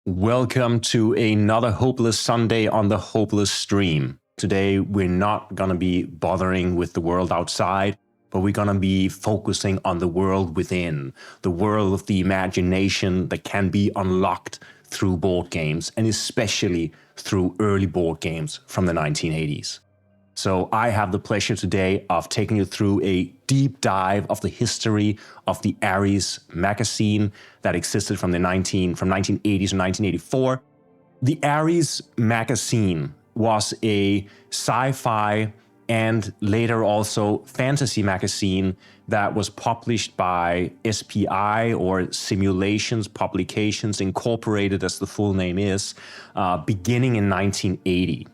Welcome to another Hopeless Sunday on the Hopeless Stream. Today, we're not going to be bothering with the world outside, but we're going to be focusing on the world within, the world of the imagination that can be unlocked through board games, and especially through early board games from the 1980s. So I have the pleasure today of taking you through a deep dive of the history of the ARES magazine that existed from 1980 to 1984. The ARES magazine was a sci-fi and later also fantasy magazine that was published by SPI, or Simulations Publications Incorporated as the full name is, beginning in 1980.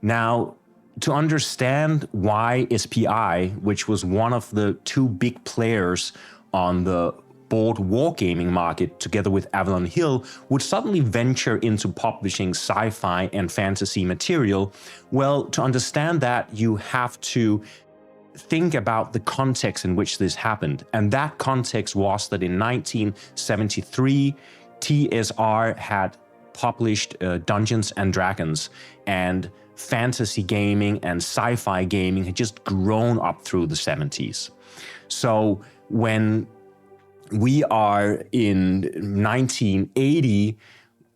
Now, to understand why SPI, which was one of the two big players on the board wargaming market together with Avalon Hill, would suddenly venture into publishing sci-fi and fantasy material, well, to understand that, you have to think about the context in which this happened. And that context was that in 1973, TSR had published Dungeons and Dragons, and fantasy gaming and sci-fi gaming had just grown up through the 70s. So when we are in 1980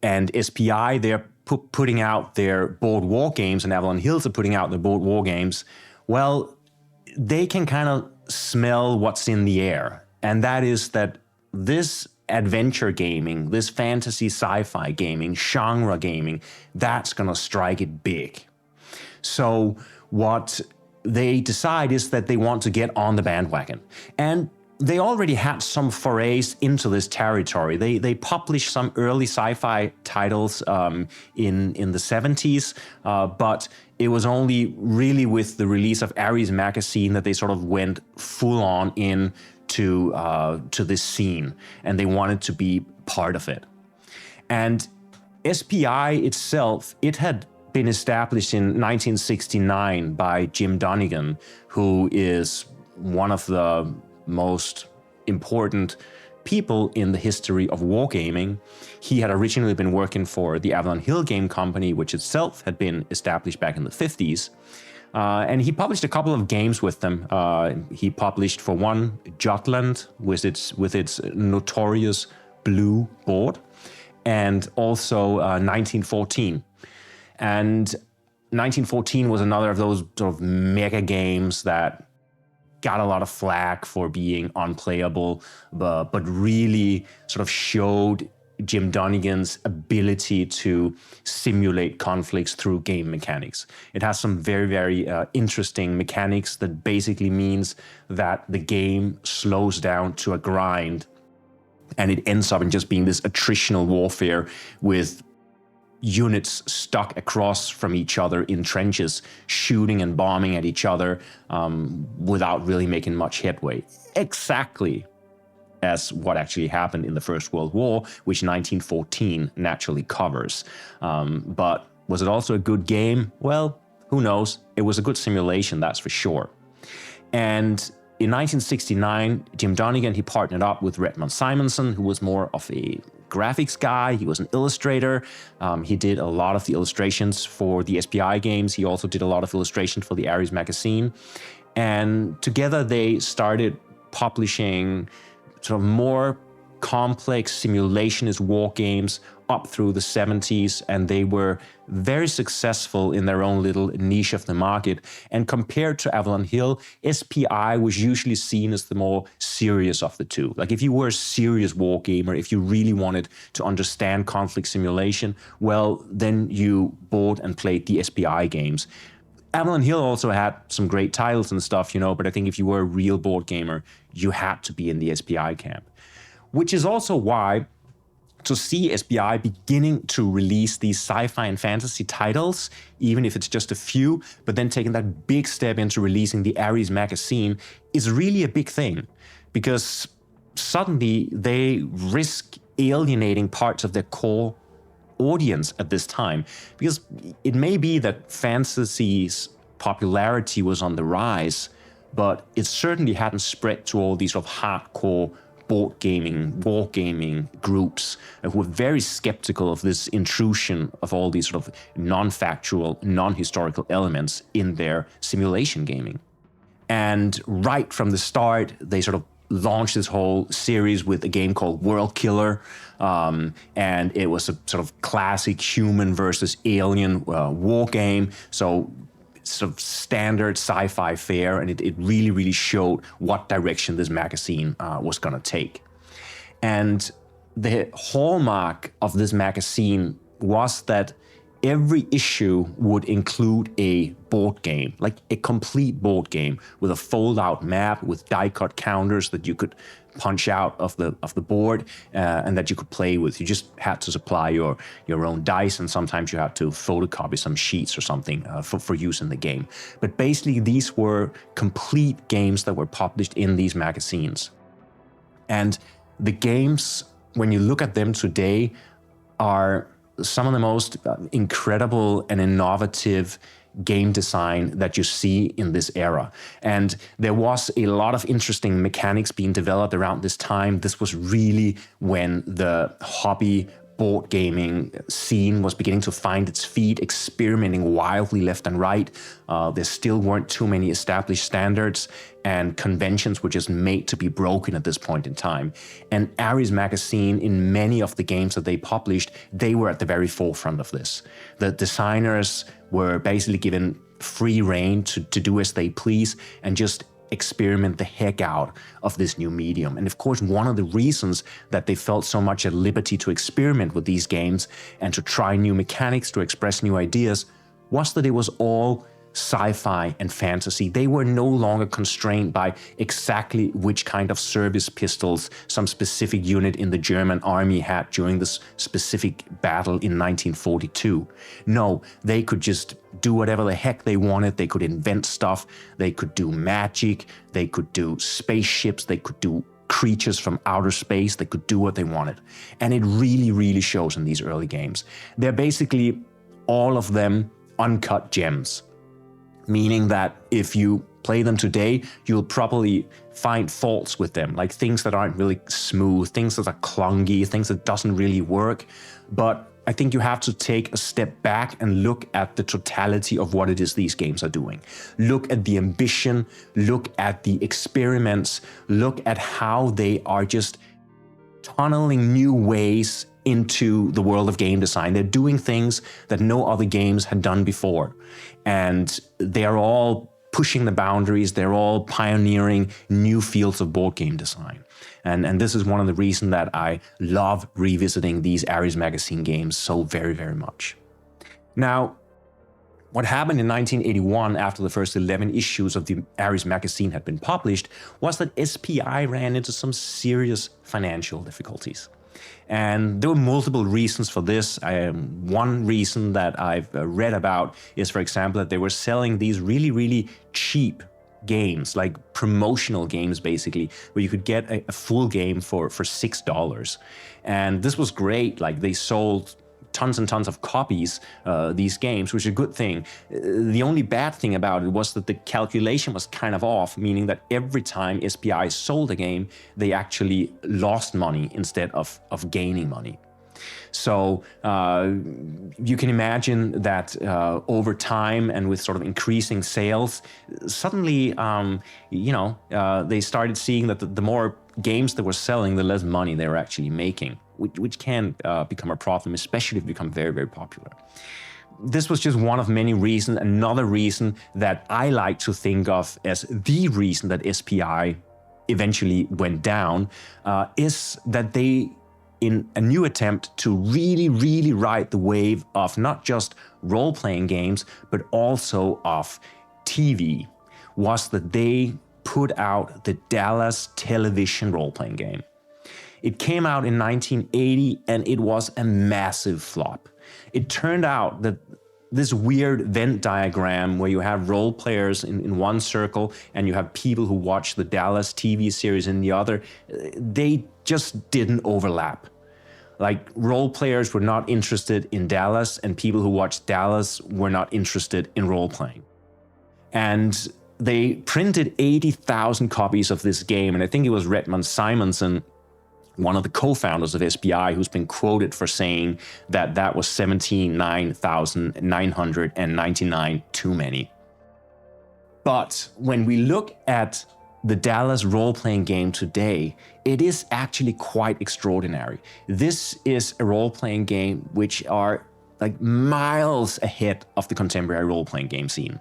and SPI, they're putting out their board war games, and Avalon Hills are putting out their board war games, well, they can kind of smell what's in the air. And that is that this adventure gaming, this fantasy sci-fi gaming, genre gaming, that's going to strike it big. So what they decide is that they want to get on the bandwagon. And they already had some forays into this territory. They published some early sci-fi titles in the 70s, but it was only really with the release of ARES magazine that they sort of went full on in to this scene, and they wanted to be part of it. And SPI itself, it had been established in 1969 by Jim Donegan, who is one of the most important people in the history of wargaming. He had originally been working for the Avalon Hill Game Company, which itself had been established back in the 50s. And he published a couple of games with them. He published, for one, Jutland with its notorious blue board, and also 1914. And 1914 was another of those sort of mega games that got a lot of flack for being unplayable, but really sort of showed Jim Donegan's ability to simulate conflicts through game mechanics. It has some very, very interesting mechanics that basically means that the game slows down to a grind, and it ends up in just being this attritional warfare with units stuck across from each other in trenches, shooting and bombing at each other without really making much headway. Exactly as what actually happened in the First World War, which 1914 naturally covers. But was it also a good game? Well, who knows? It was a good simulation, that's for sure. And in 1969, Jim Donegan, he partnered up with Redmond Simonson, who was more of a graphics guy. He was an illustrator. He did a lot of the illustrations for the SPI games. He also did a lot of illustrations for the ARES magazine. And together they started publishing sort of more complex simulationist war games up through the 70s, and they were very successful in their own little niche of the market. And compared to Avalon Hill, SPI was usually seen as the more serious of the two. Like, if you were a serious war gamer, if you really wanted to understand conflict simulation, well, then you bought and played the SPI games. Avalon Hill also had some great titles and stuff, but I think if you were a real board gamer, you had to be in the SPI camp. Which is also why, to see SPI beginning to release these sci-fi and fantasy titles, even if it's just a few, but then taking that big step into releasing the ARES magazine, is really a big thing. Because suddenly they risk alienating parts of their core audience at this time. Because it may be that fantasy's popularity was on the rise, but it certainly hadn't spread to all these sort of hardcore board gaming, wargaming groups who were very skeptical of this intrusion of all these sort of non-factual, non-historical elements in their simulation gaming. And right from the start, they sort of launched this whole series with a game called Worldkiller, and it was a sort of classic human versus alien war game. So sort of standard sci-fi fare, and it really, really showed what direction this magazine was going to take. And the hallmark of this magazine was that every issue would include a board game, like a complete board game with a fold-out map with die-cut counters that you could punch out of the board and that you could play with. You just had to supply your own dice, and sometimes you had to photocopy some sheets or something for use in the game. But basically, these were complete games that were published in these magazines. And the games, when you look at them today, are some of the most incredible and innovative game design that you see in this era. And there was a lot of interesting mechanics being developed around this time. This was really when the hobby board gaming scene was beginning to find its feet, experimenting wildly left and right. There still weren't too many established standards, and conventions were just made to be broken at this point in time. And ARES magazine, in many of the games that they published, they were at the very forefront of this. The designers were basically given free rein to do as they please and just experiment the heck out of this new medium. And of course, one of the reasons that they felt so much at liberty to experiment with these games and to try new mechanics, to express new ideas, was that it was all sci-fi and fantasy. They were no longer constrained by exactly which kind of service pistols some specific unit in the German army had during this specific battle in 1942. No, they could just do whatever the heck they wanted. They could invent stuff. They could do magic. They could do spaceships. They could do creatures from outer space. They could do what they wanted. And it really, really shows in these early games. They're basically all of them uncut gems, meaning that if you play them today, you'll probably find faults with them, like things that aren't really smooth, things that are clunky, things that doesn't really work. But I think you have to take a step back and look at the totality of what it is these games are doing. Look at the ambition, look at the experiments, look at how they are just tunneling new ways into the world of game design. They're doing things that no other games had done before. And they're all pushing the boundaries. They're all pioneering new fields of board game design. And this is one of the reasons that I love revisiting these ARES magazine games so very, very much. Now, what happened in 1981 after the first 11 issues of the ARES magazine had been published was that SPI ran into some serious financial difficulties. And there were multiple reasons for this. One reason that I've read about is, for example, that they were selling these really, really cheap games, like promotional games, basically, where you could get a full game for $6. And this was great. Like, they sold tons and tons of copies, these games, which is a good thing. The only bad thing about it was that the calculation was kind of off, meaning that every time SPI sold a game, they actually lost money instead of gaining money. So you can imagine that over time and with sort of increasing sales, suddenly, they started seeing that the more games they were selling, the less money they were actually making, which can become a problem, especially if they become very, very popular. This was just one of many reasons. Another reason that I like to think of as the reason that SPI eventually went down is that they, in a new attempt to really, really ride the wave of not just role-playing games, but also of TV, was that they put out the Dallas television role-playing game. It came out in 1980 and it was a massive flop. It turned out that this weird Venn diagram where you have role players in one circle and you have people who watch the Dallas TV series in the other, they just didn't overlap. Like, role players were not interested in Dallas and people who watched Dallas were not interested in role playing. And they printed 80,000 copies of this game, and I think it was Redmond Simonson one of the co-founders of SPI, who's been quoted for saying that that was 79,999 too many. But when we look at the Dallas role-playing game today, it is actually quite extraordinary. This is a role-playing game which are like miles ahead of the contemporary role-playing game scene,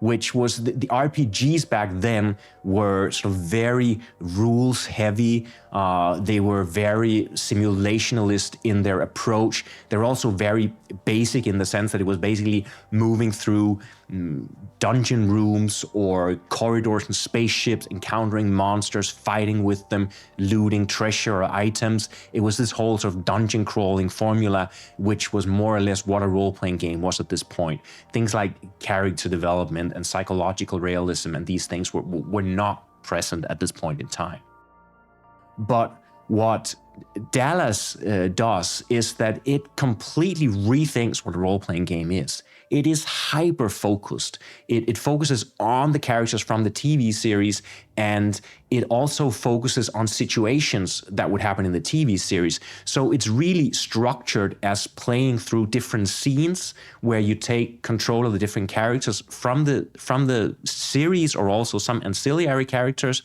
which was the RPGs back then were sort of very rules heavy. They were very simulationalist in their approach. They're also very basic in the sense that it was basically moving through dungeon rooms or corridors and spaceships, encountering monsters, fighting with them, looting treasure or items. It was this whole sort of dungeon crawling formula, which was more or less what a role-playing game was at this point. Things like character development and psychological realism and these things were not present at this point in time. But what Dallas does is that it completely rethinks what a role-playing game is. It is hyper-focused. It focuses on the characters from the TV series, and it also focuses on situations that would happen in the TV series. So it's really structured as playing through different scenes where you take control of the different characters from the series, or also some ancillary characters.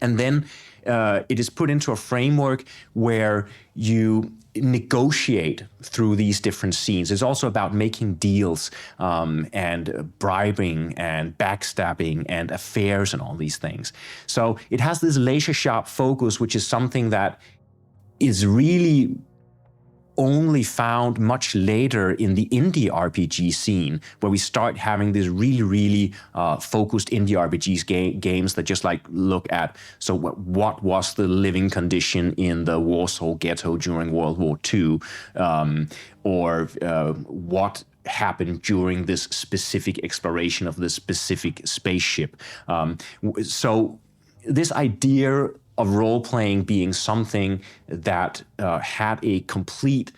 And then it is put into a framework where you negotiate through these different scenes. It's also about making deals and bribing and backstabbing and affairs and all these things. So it has this laser-sharp focus, which is something that is really only found much later in the indie RPG scene, where we start having these really focused indie RPGs games that just like look at, so what was the living condition in the Warsaw ghetto during World War II, or what happened during this specific exploration of this specific spaceship. So this idea of role-playing being something that had a complete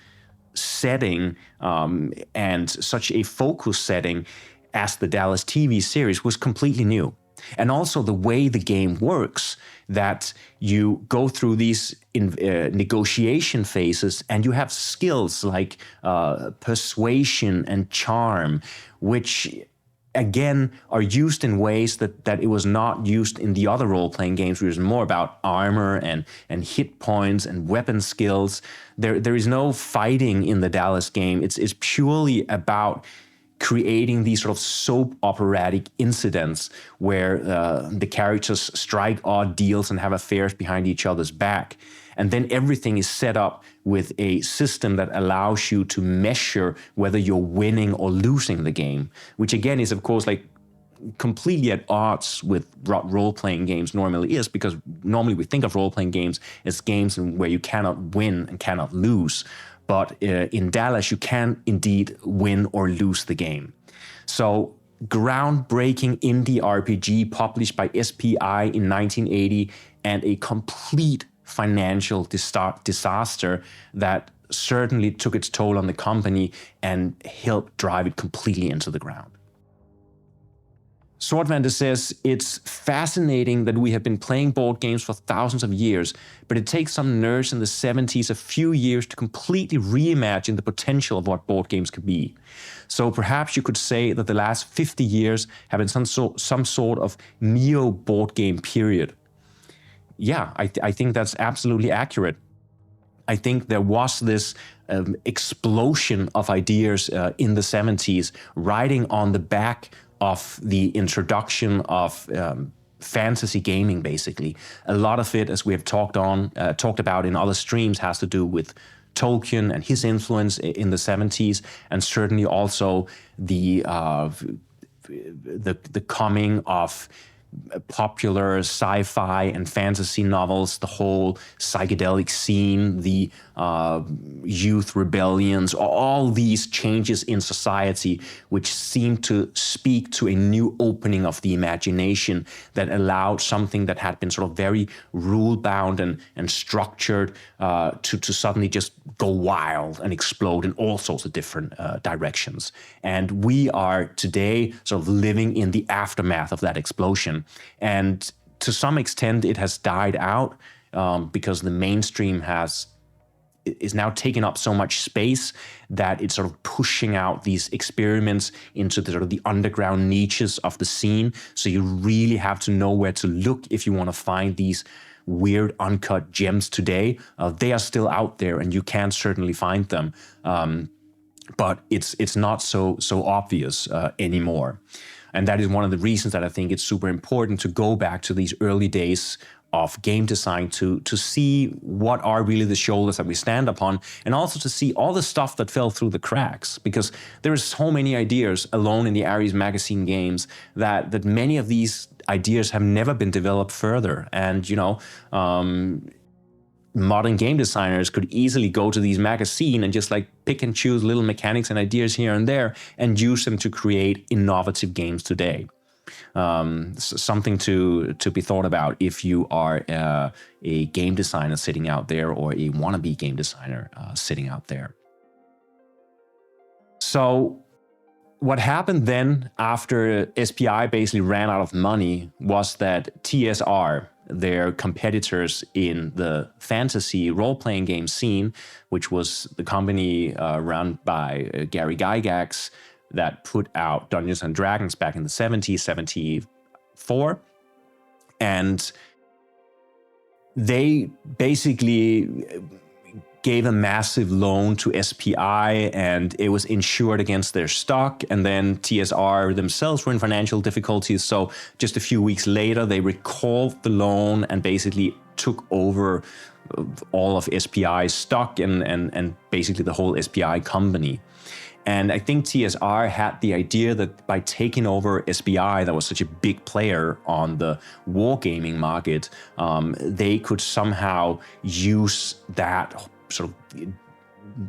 setting and such a focus setting as the Dallas TV series was completely new. And also the way the game works, that you go through these negotiation phases and you have skills like persuasion and charm, which again are used in ways that it was not used in the other role-playing games, which is more about armor and hit points and weapon skills. There is no fighting in the Dallas game. It's purely about creating these sort of soap operatic incidents where the characters strike odd deals and have affairs behind each other's back. And then everything is set up with a system that allows you to measure whether you're winning or losing the game, which again is, of course, like completely at odds with what role-playing games normally is, because normally we think of role-playing games as games where you cannot win and cannot lose. But in Dallas, you can indeed win or lose the game. So groundbreaking indie RPG published by SPI in 1980, and a complete financial disaster that certainly took its toll on the company and helped drive it completely into the ground. Swordvander says, it's fascinating that we have been playing board games for thousands of years, but it takes some nerds in the 70s a few years to completely reimagine the potential of what board games could be. So perhaps you could say that the last 50 years have been some sort of neo-board game period. Yeah, I think that's absolutely accurate. I think there was this explosion of ideas in the 70s, riding on the back of the introduction of fantasy gaming, basically. A lot of it, as we have talked about in other streams, has to do with Tolkien and his influence in the 70s, and certainly also the coming of popular sci-fi and fantasy novels, the whole psychedelic scene, the youth rebellions, all these changes in society which seem to speak to a new opening of the imagination that allowed something that had been sort of very rule-bound and structured to suddenly just go wild and explode in all sorts of different directions. And we are today sort of living in the aftermath of that explosion. And to some extent, it has died out. because the mainstream is now taking up so much space that it's sort of pushing out these experiments into the sort of the underground niches of the scene. So you really have to know where to look if you want to find these weird uncut gems today. They are still out there, and you can certainly find them, but it's not so obvious anymore. And that is one of the reasons that I think it's super important to go back to these early days of game design to see what are really the shoulders that we stand upon, and also to see all the stuff that fell through the cracks, because there are so many ideas alone in the ARES magazine games that many of these ideas have never been developed further. And modern game designers could easily go to these magazines and just like pick and choose little mechanics and ideas here and there and use them to create innovative games today. Something to be thought about if you are a game designer sitting out there, or a wannabe game designer sitting out there. So what happened then after SPI basically ran out of money was that TSR, their competitors in the fantasy role-playing game scene, which was the company run by Gary Gygax, that put out Dungeons & Dragons back in the 70s, 74. And they basically gave a massive loan to SPI, and it was insured against their stock. And then TSR themselves were in financial difficulties. So just a few weeks later, they recalled the loan and basically took over all of SPI's stock and basically the whole SPI company. And I think TSR had the idea that by taking over SPI, that was such a big player on the wargaming market, they could somehow use that sort of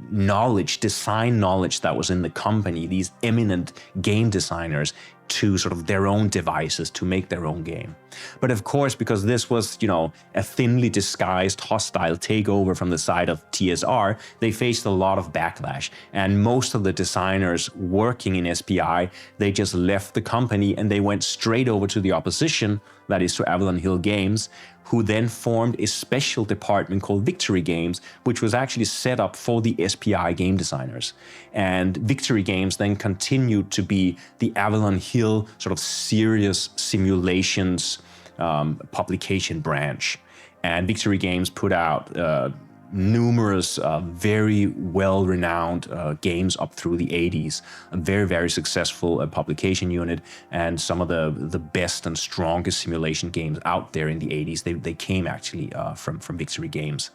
knowledge, design knowledge that was in the company, these eminent game designers, to sort of their own devices to make their own game. But of course, because this was, a thinly disguised hostile takeover from the side of TSR, they faced a lot of backlash. And most of the designers working in SPI, they just left the company and they went straight over to the opposition, that is to Avalon Hill Games, who then formed a special department called Victory Games, which was actually set up for the SPI game designers. And Victory Games then continued to be the Avalon Hill sort of serious simulations publication branch. And Victory Games put out numerous very well-renowned games up through the 80s, a very, very successful publication unit, and some of the best and strongest simulation games out there in the 80s, they came actually from Victory Games.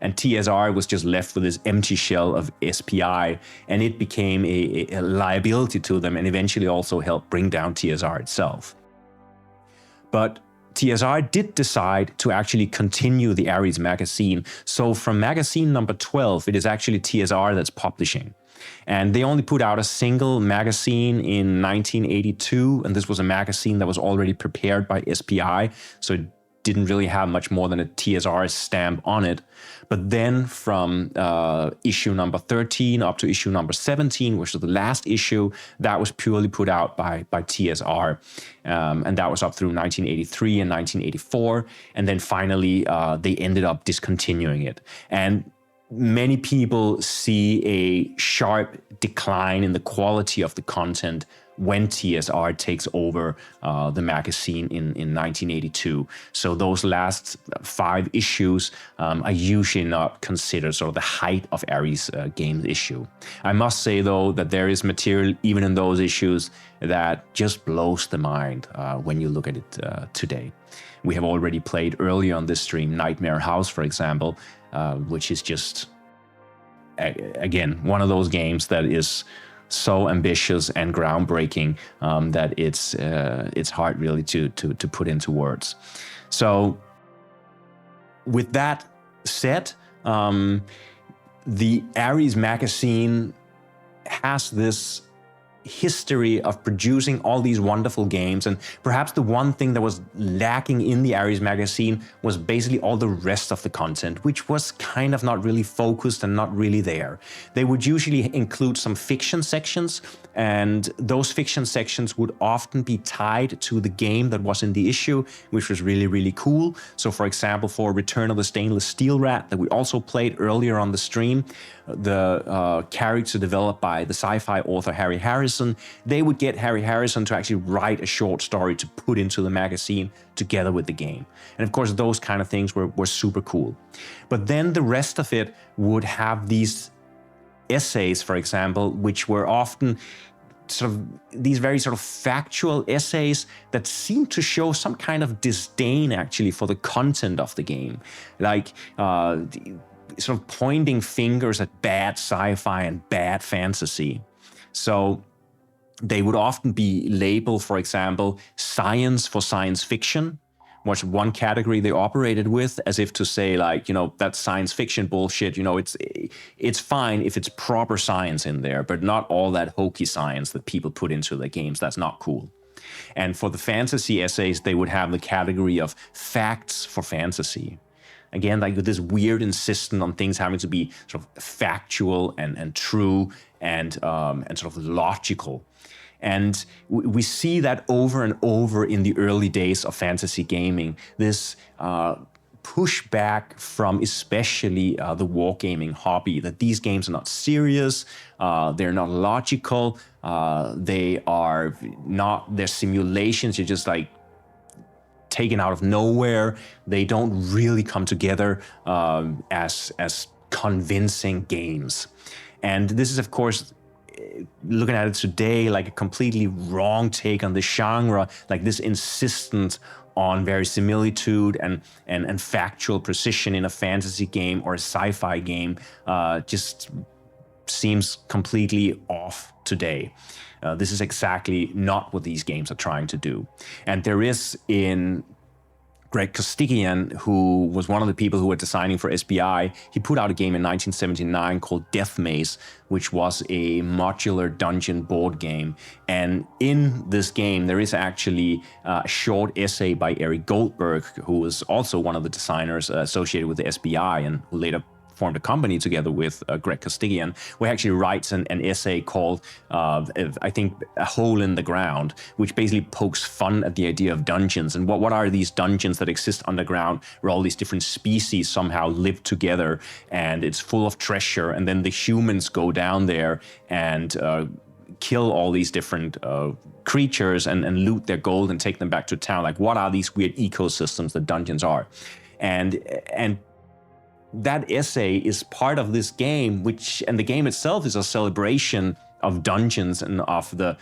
And TSR was just left with this empty shell of SPI, and it became a liability to them, and eventually also helped bring down TSR itself. But TSR did decide to actually continue the ARES magazine. So from magazine number 12, it is actually TSR that's publishing. And they only put out a single magazine in 1982, and this was a magazine that was already prepared by SPI, so it didn't really have much more than a TSR stamp on it. But then from issue number 13 up to issue number 17, which was the last issue, that was purely put out by TSR. And that was up through 1983 and 1984. And then finally, they ended up discontinuing it. And many people see a sharp decline in the quality of the content when TSR takes over the magazine in 1982. So those last 5 issues are usually not considered sort of the height of ARES games issue. I must say, though, that there is material even in those issues that just blows the mind when you look at it today. We have already played earlier on this stream Nightmare House, for example, which is just, again, one of those games that is so ambitious and groundbreaking that it's hard really to put into words. So with that said, the ARES magazine has this history of producing all these wonderful games, and perhaps the one thing that was lacking in the ARES magazine was basically all the rest of the content, which was kind of not really focused and not really there. They would usually include some fiction sections, and those fiction sections would often be tied to the game that was in the issue, which was really, really cool. So for example, for Return of the Stainless Steel Rat that we also played earlier on the stream, the character developed by the sci-fi author Harry Harrison, they would get Harry Harrison to actually write a short story to put into the magazine together with the game. And of course, those kind of things were super cool. But then the rest of it would have these essays, for example, which were often sort of these very sort of factual essays that seem to show some kind of disdain actually for the content of the game. Like sort of pointing fingers at bad sci-fi and bad fantasy. So they would often be labeled, for example, science for science fiction, was one category they operated with, as if to say, like, you know, that's science fiction bullshit. You know, it's fine if it's proper science in there, but not all that hokey science that people put into their games. That's not cool. And for the fantasy essays, they would have the category of facts for fantasy. Again, like this weird insistence on things having to be sort of factual and true and sort of logical. And we see that over and over in the early days of fantasy gaming, this pushback from especially the wargaming hobby, that these games are not serious, they're not logical, they're simulations, you're just like taken out of nowhere, they don't really come together as convincing games. And this is, of course, looking at it today, like a completely wrong take on the genre, like this insistence on verisimilitude and factual precision in a fantasy game or a sci-fi game just seems completely off today. This is exactly not what these games are trying to do. And there is in Greg Costigian, who was one of the people who were designing for SBI, he put out a game in 1979 called Death Maze, which was a modular dungeon board game. And in this game, there is actually a short essay by Eric Goldberg, who was also one of the designers associated with the SBI and who later formed a company together with Greg Costigian, where he actually writes an essay called, I think, A Hole in the Ground, which basically pokes fun at the idea of dungeons and what are these dungeons that exist underground where all these different species somehow live together and it's full of treasure, and then the humans go down there and kill all these different creatures and loot their gold and take them back to town. Like, what are these weird ecosystems that dungeons are? And that essay is part of this game, and the game itself is a celebration of dungeons and of the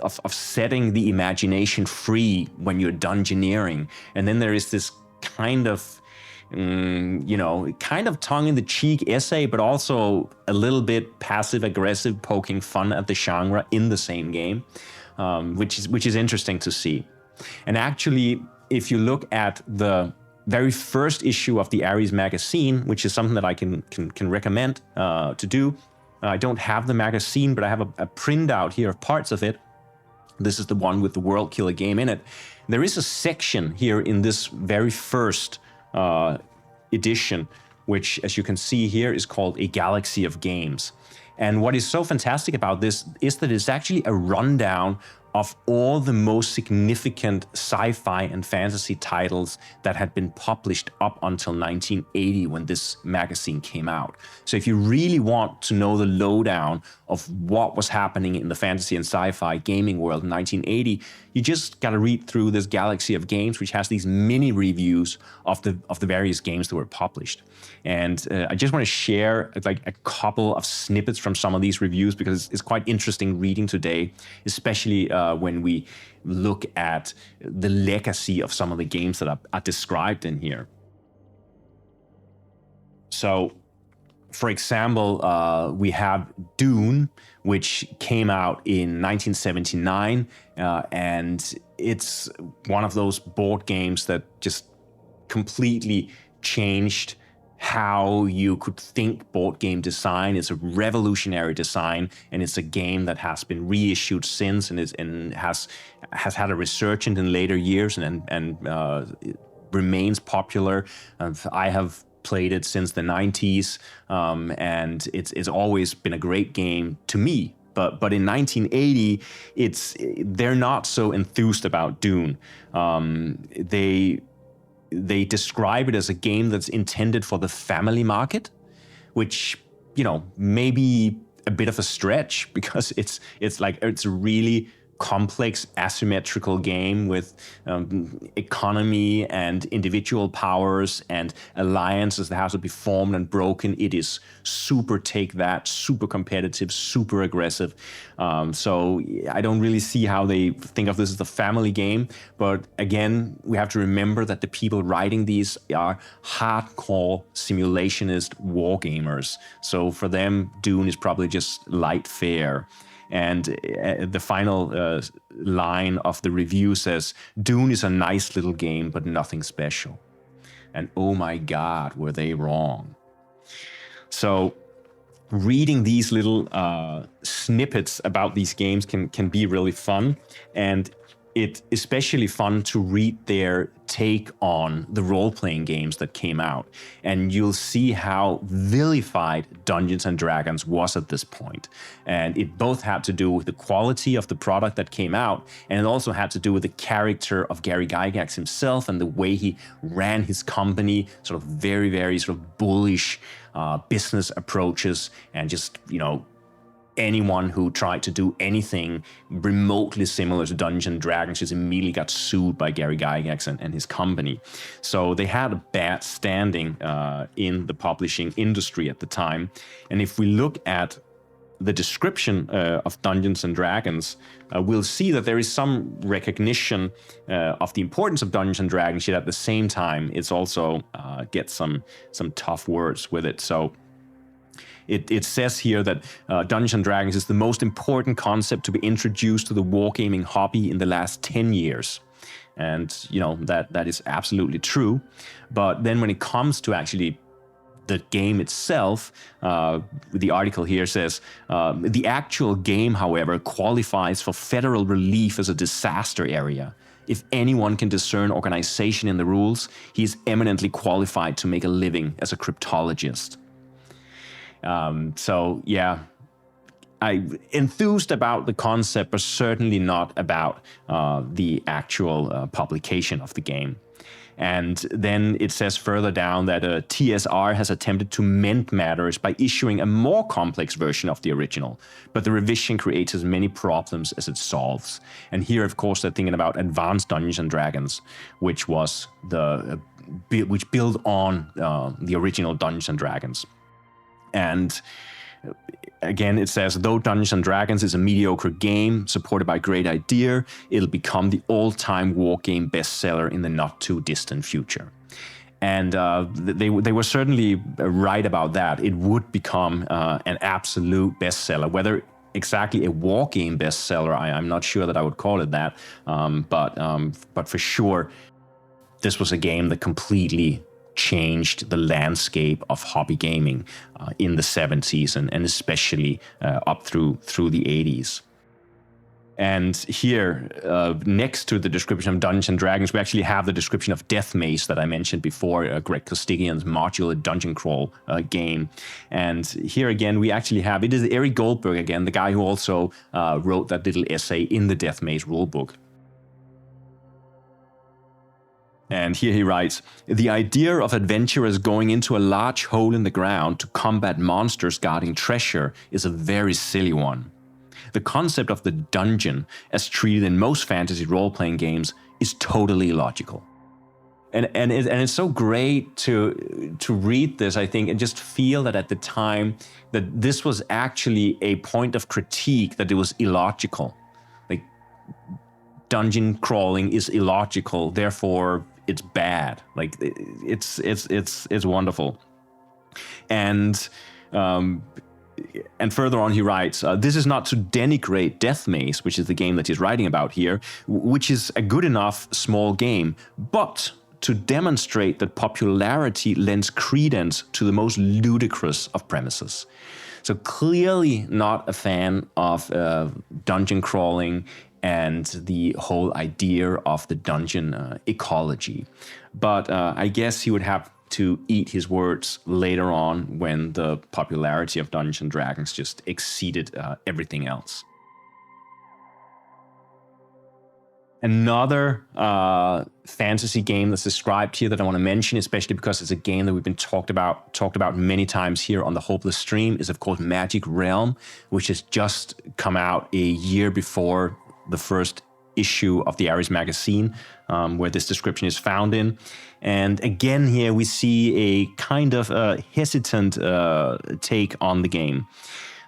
of setting the imagination free when you're dungeoneering. And then there is this kind of kind of tongue-in-the-cheek essay, but also a little bit passive-aggressive, poking fun at the genre in the same game, which is interesting to see. And actually, if you look at the very first issue of the ARES magazine, which is something that I can recommend to do. I don't have the magazine, but I have a printout here of parts of it. This is the one with the Worldkiller game in it. There is a section here in this very first edition, which, as you can see here, is called A Galaxy of Games. And what is so fantastic about this is that it's actually a rundown of all the most significant sci-fi and fantasy titles that had been published up until 1980 when this magazine came out. So if you really want to know the lowdown of what was happening in the fantasy and sci-fi gaming world in 1980, you just got to read through this Galaxy of Games, which has these mini reviews of the various games that were published. And I just want to share like a couple of snippets from some of these reviews because it's quite interesting reading today, especially when we look at the legacy of some of the games that are described in here. So, for example, we have Dune, which came out in 1979, and it's one of those board games that just completely changed how you could think board game design. It's a revolutionary design, and it's a game that has been reissued since, and has had a resurgence in later years, and remains popular. I have played it since the 90s, and it's always been a great game to me. But in 1980, they're not so enthused about Dune. They describe it as a game that's intended for the family market, which, maybe a bit of a stretch, because it's a really complex asymmetrical game with economy and individual powers and alliances that have to be formed and broken. It is super super competitive, super aggressive. So I don't really see how they think of this as a family game. But again, we have to remember that the people writing these are hardcore simulationist wargamers. So for them, Dune is probably just light fare. And the final line of the review says, Dune is a nice little game, but nothing special. And oh my God, were they wrong. So reading these little snippets about these games can be really fun. And it's especially fun to read their take on the role-playing games that came out. And you'll see how vilified Dungeons & Dragons was at this point. And it both had to do with the quality of the product that came out, and it also had to do with the character of Gary Gygax himself and the way he ran his company, sort of very, very sort of bullish business approaches, and just, anyone who tried to do anything remotely similar to Dungeons & Dragons just immediately got sued by Gary Gygax and his company. So they had a bad standing in the publishing industry at the time. And if we look at the description of Dungeons & Dragons, we'll see that there is some recognition of the importance of Dungeons & Dragons, yet at the same time, it's also gets some tough words with it. So it says here that Dungeons & Dragons is the most important concept to be introduced to the wargaming hobby in the last 10 years. And, that is absolutely true. But then when it comes to actually the game itself, the article here says, the actual game, however, qualifies for federal relief as a disaster area. If anyone can discern organization in the rules, he is eminently qualified to make a living as a cryptologist. So yeah, I'm enthused about the concept, but certainly not about the actual publication of the game. And then it says further down that TSR has attempted to mend matters by issuing a more complex version of the original, but the revision creates as many problems as it solves. And here, of course, they're thinking about Advanced Dungeons & Dragons, which was which built on the original Dungeons & Dragons. And again, it says, though Dungeons & Dragons is a mediocre game supported by a great idea, it'll become the all-time wargame bestseller in the not-too-distant future. And they were certainly right about that. It would become an absolute bestseller. Whether exactly a wargame bestseller, I'm not sure that I would call it that. But for sure, this was a game that completely changed the landscape of hobby gaming in the 70s and especially up through the 80s. And here, next to the description of Dungeons & Dragons, we actually have the description of Death Maze that I mentioned before, Greg Costigian's modular dungeon crawl game. And here again, we actually have, it is Eric Goldberg again, the guy who also wrote that little essay in the Death Maze rulebook. And here he writes, the idea of adventurers going into a large hole in the ground to combat monsters guarding treasure is a very silly one. The concept of the dungeon, as treated in most fantasy role-playing games, is totally illogical. And it's so great to read this, I think, and just feel that at the time that this was actually a point of critique, that it was illogical. Like, dungeon crawling is illogical, therefore it's bad. Like, it's wonderful. And further on he writes, this is not to denigrate Death Maze, which is the game that he's writing about here, which is a good enough small game, but to demonstrate that popularity lends credence to the most ludicrous of premises. So clearly not a fan of dungeon crawling and the whole idea of the dungeon ecology. But I guess he would have to eat his words later on when the popularity of Dungeons & Dragons just exceeded everything else. Another fantasy game that's described here that I want to mention, especially because it's a game that we've been talked about many times here on the Hopeless stream, is of course Magic Realm, which has just come out a year before the first issue of the ARES magazine, where this description is found in. And again here we see a kind of hesitant take on the game.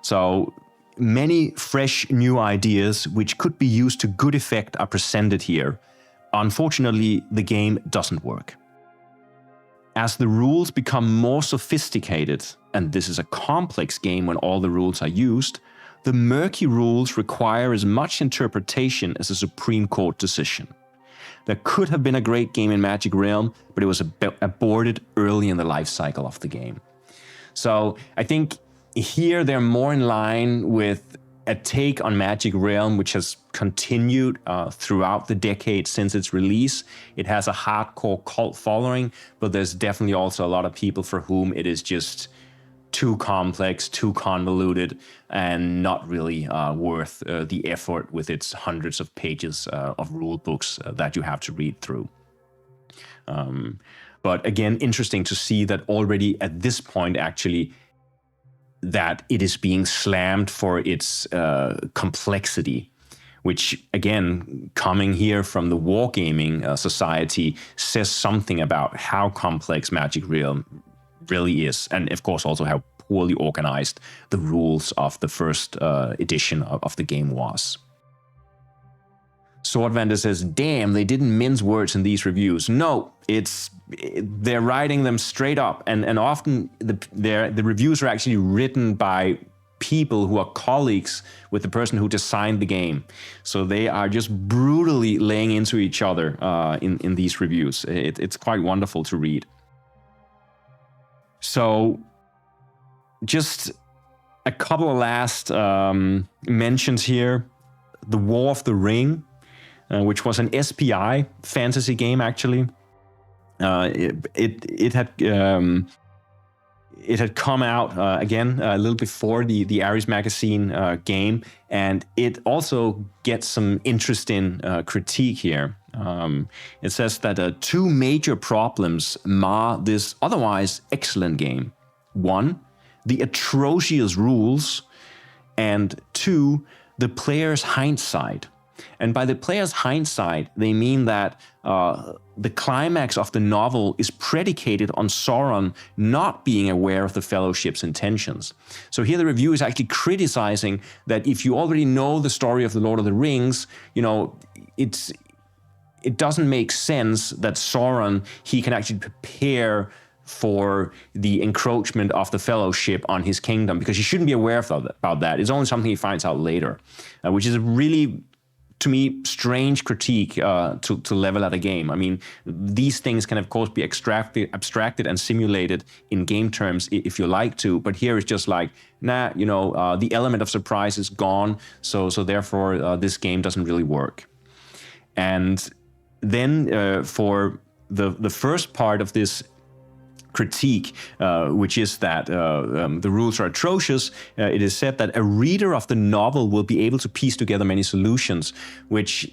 So many fresh new ideas which could be used to good effect are presented here. Unfortunately, the game doesn't work. As the rules become more sophisticated, and this is a complex game when all the rules are used, the murky rules require as much interpretation as a Supreme Court decision. There could have been a great game in Magic Realm, but it was aborted early in the life cycle of the game. So I think here they're more in line with a take on Magic Realm, which has continued throughout the decade since its release. It has a hardcore cult following, but there's definitely also a lot of people for whom it is just too complex, too convoluted, and not really worth the effort with its hundreds of pages of rule books that you have to read through. But again, interesting to see that already at this point, actually, that it is being slammed for its complexity, which again, coming here from the wargaming society, says something about how complex Magic Realm really is, and of course also how poorly organized the rules of the first edition of the game was. Swordvander says, damn, they didn't mince words in these reviews. No, they're writing them straight up, and often the reviews are actually written by people who are colleagues with the person who designed the game. So they are just brutally laying into each other in these reviews. It's quite wonderful to read. So just a couple of last mentions here. The War of the Ring, which was an SPI fantasy game, actually. It had come out again a little before the ARES magazine game, and it also gets some interesting critique here. It says that two major problems mar this otherwise excellent game. One, the atrocious rules, and two, the player's hindsight. And by the player's hindsight, they mean that the climax of the novel is predicated on Sauron not being aware of the Fellowship's intentions. So here the review is actually criticizing that if you already know the story of the Lord of the Rings, you know, it doesn't make sense that Sauron, he can actually prepare for the encroachment of the Fellowship on his kingdom, because he shouldn't be aware about that. It's only something he finds out later, which is a really, to me, strange critique to level at a game. I mean, these things can of course be abstracted and simulated in game terms if you like to, but here it's just like, nah, you know, the element of surprise is gone, so therefore this game doesn't really work. And then for the first part of this critique, which is that the rules are atrocious, it is said that a reader of the novel will be able to piece together many solutions, which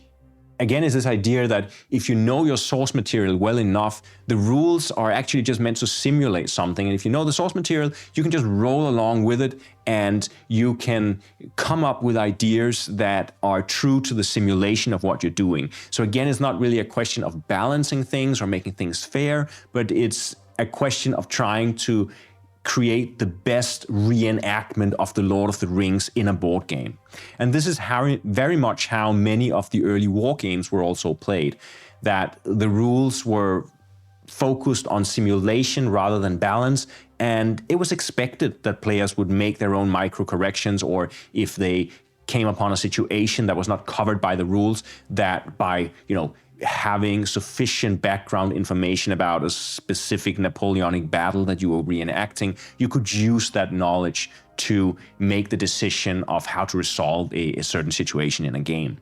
again is this idea that if you know your source material well enough, the rules are actually just meant to simulate something. And if you know the source material, you can just roll along with it, and you can come up with ideas that are true to the simulation of what you're doing. So again, it's not really a question of balancing things or making things fair, but it's a question of trying to create the best reenactment of the Lord of the Rings in a board game. And this is very much how many of the early war games were also played, that the rules were focused on simulation rather than balance, and it was expected that players would make their own micro corrections, or if they came upon a situation that was not covered by the rules, that by, you know, having sufficient background information about a specific Napoleonic battle that you were reenacting, you could use that knowledge to make the decision of how to resolve a certain situation in a game.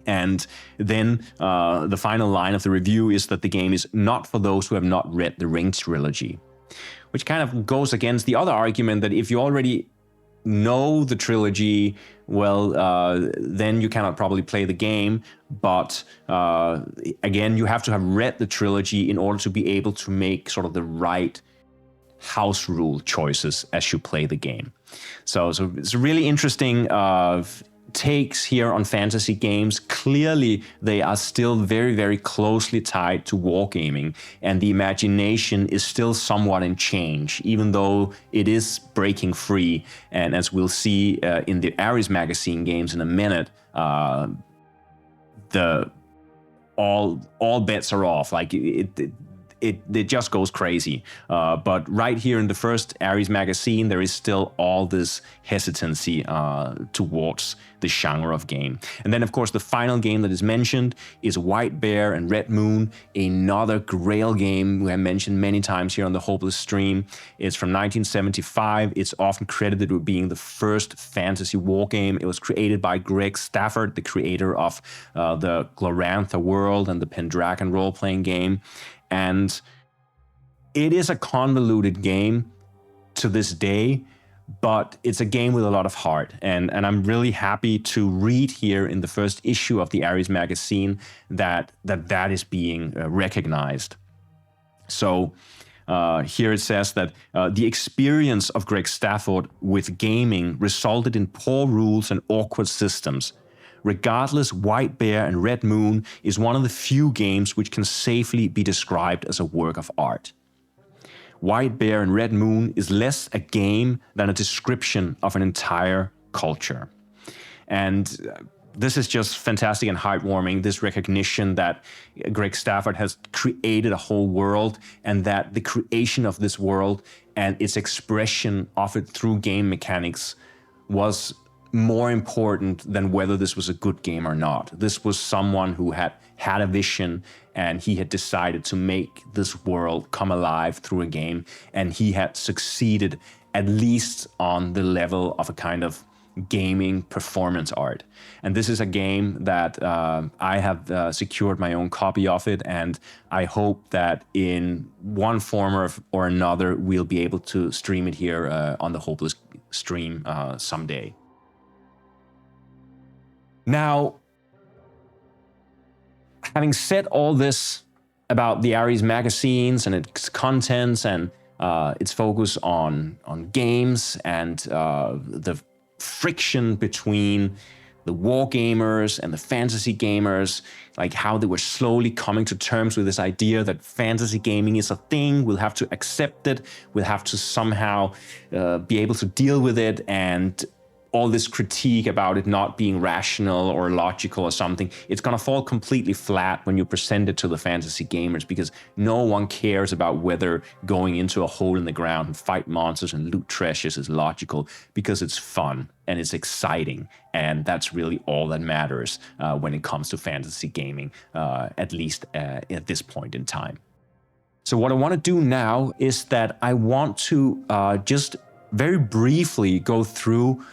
And then the final line of the review is that the game is not for those who have not read the Ring trilogy, which kind of goes against the other argument that if you already know the trilogy, well, then you cannot probably play the game. But again, you have to have read the trilogy in order to be able to make sort of the right house rule choices as you play the game. So it's a really interesting takes here on fantasy games. Clearly, they are still very, very closely tied to wargaming, and the imagination is still somewhat in change, even though it is breaking free. And as we'll see in the ARES magazine games in a minute, all bets are off. Like it just goes crazy. But right here in the first ARES magazine, there is still all this hesitancy towards the genre of game. And then, of course, the final game that is mentioned is White Bear and Red Moon, another Grail game we have mentioned many times here on the Hopeless stream. It's from 1975. It's often credited with being the first fantasy war game. It was created by Greg Stafford, the creator of the Glorantha world and the Pendragon role-playing game. And it is a convoluted game to this day, but it's a game with a lot of heart. And I'm really happy to read here in the first issue of the ARES magazine that is being recognized. So here it says that the experience of Greg Stafford with gaming resulted in poor rules and awkward systems. Regardless, White Bear and Red Moon is one of the few games which can safely be described as a work of art. White Bear and Red Moon is less a game than a description of an entire culture. And this is just fantastic and heartwarming, this recognition that Greg Stafford has created a whole world, and that the creation of this world and its expression of it through game mechanics was more important than whether this was a good game or not. This was someone who had a vision, and he had decided to make this world come alive through a game, and he had succeeded at least on the level of a kind of gaming performance art. And this is a game that I have secured my own copy of it, and I hope that in one form or another we'll be able to stream it here on the Hopeless stream someday. Now, having said all this about the ARES magazines and its contents and its focus on games and the friction between the war gamers and the fantasy gamers, like how they were slowly coming to terms with this idea that fantasy gaming is a thing, we'll have to accept it, we'll have to somehow be able to deal with it, and all this critique about it not being rational or logical or something, it's gonna fall completely flat when you present it to the fantasy gamers, because no one cares about whether going into a hole in the ground and fight monsters and loot treasures is logical, because it's fun and it's exciting, and that's really all that matters when it comes to fantasy gaming, at least at this point in time. So what I want to do now is that I want to just very briefly go through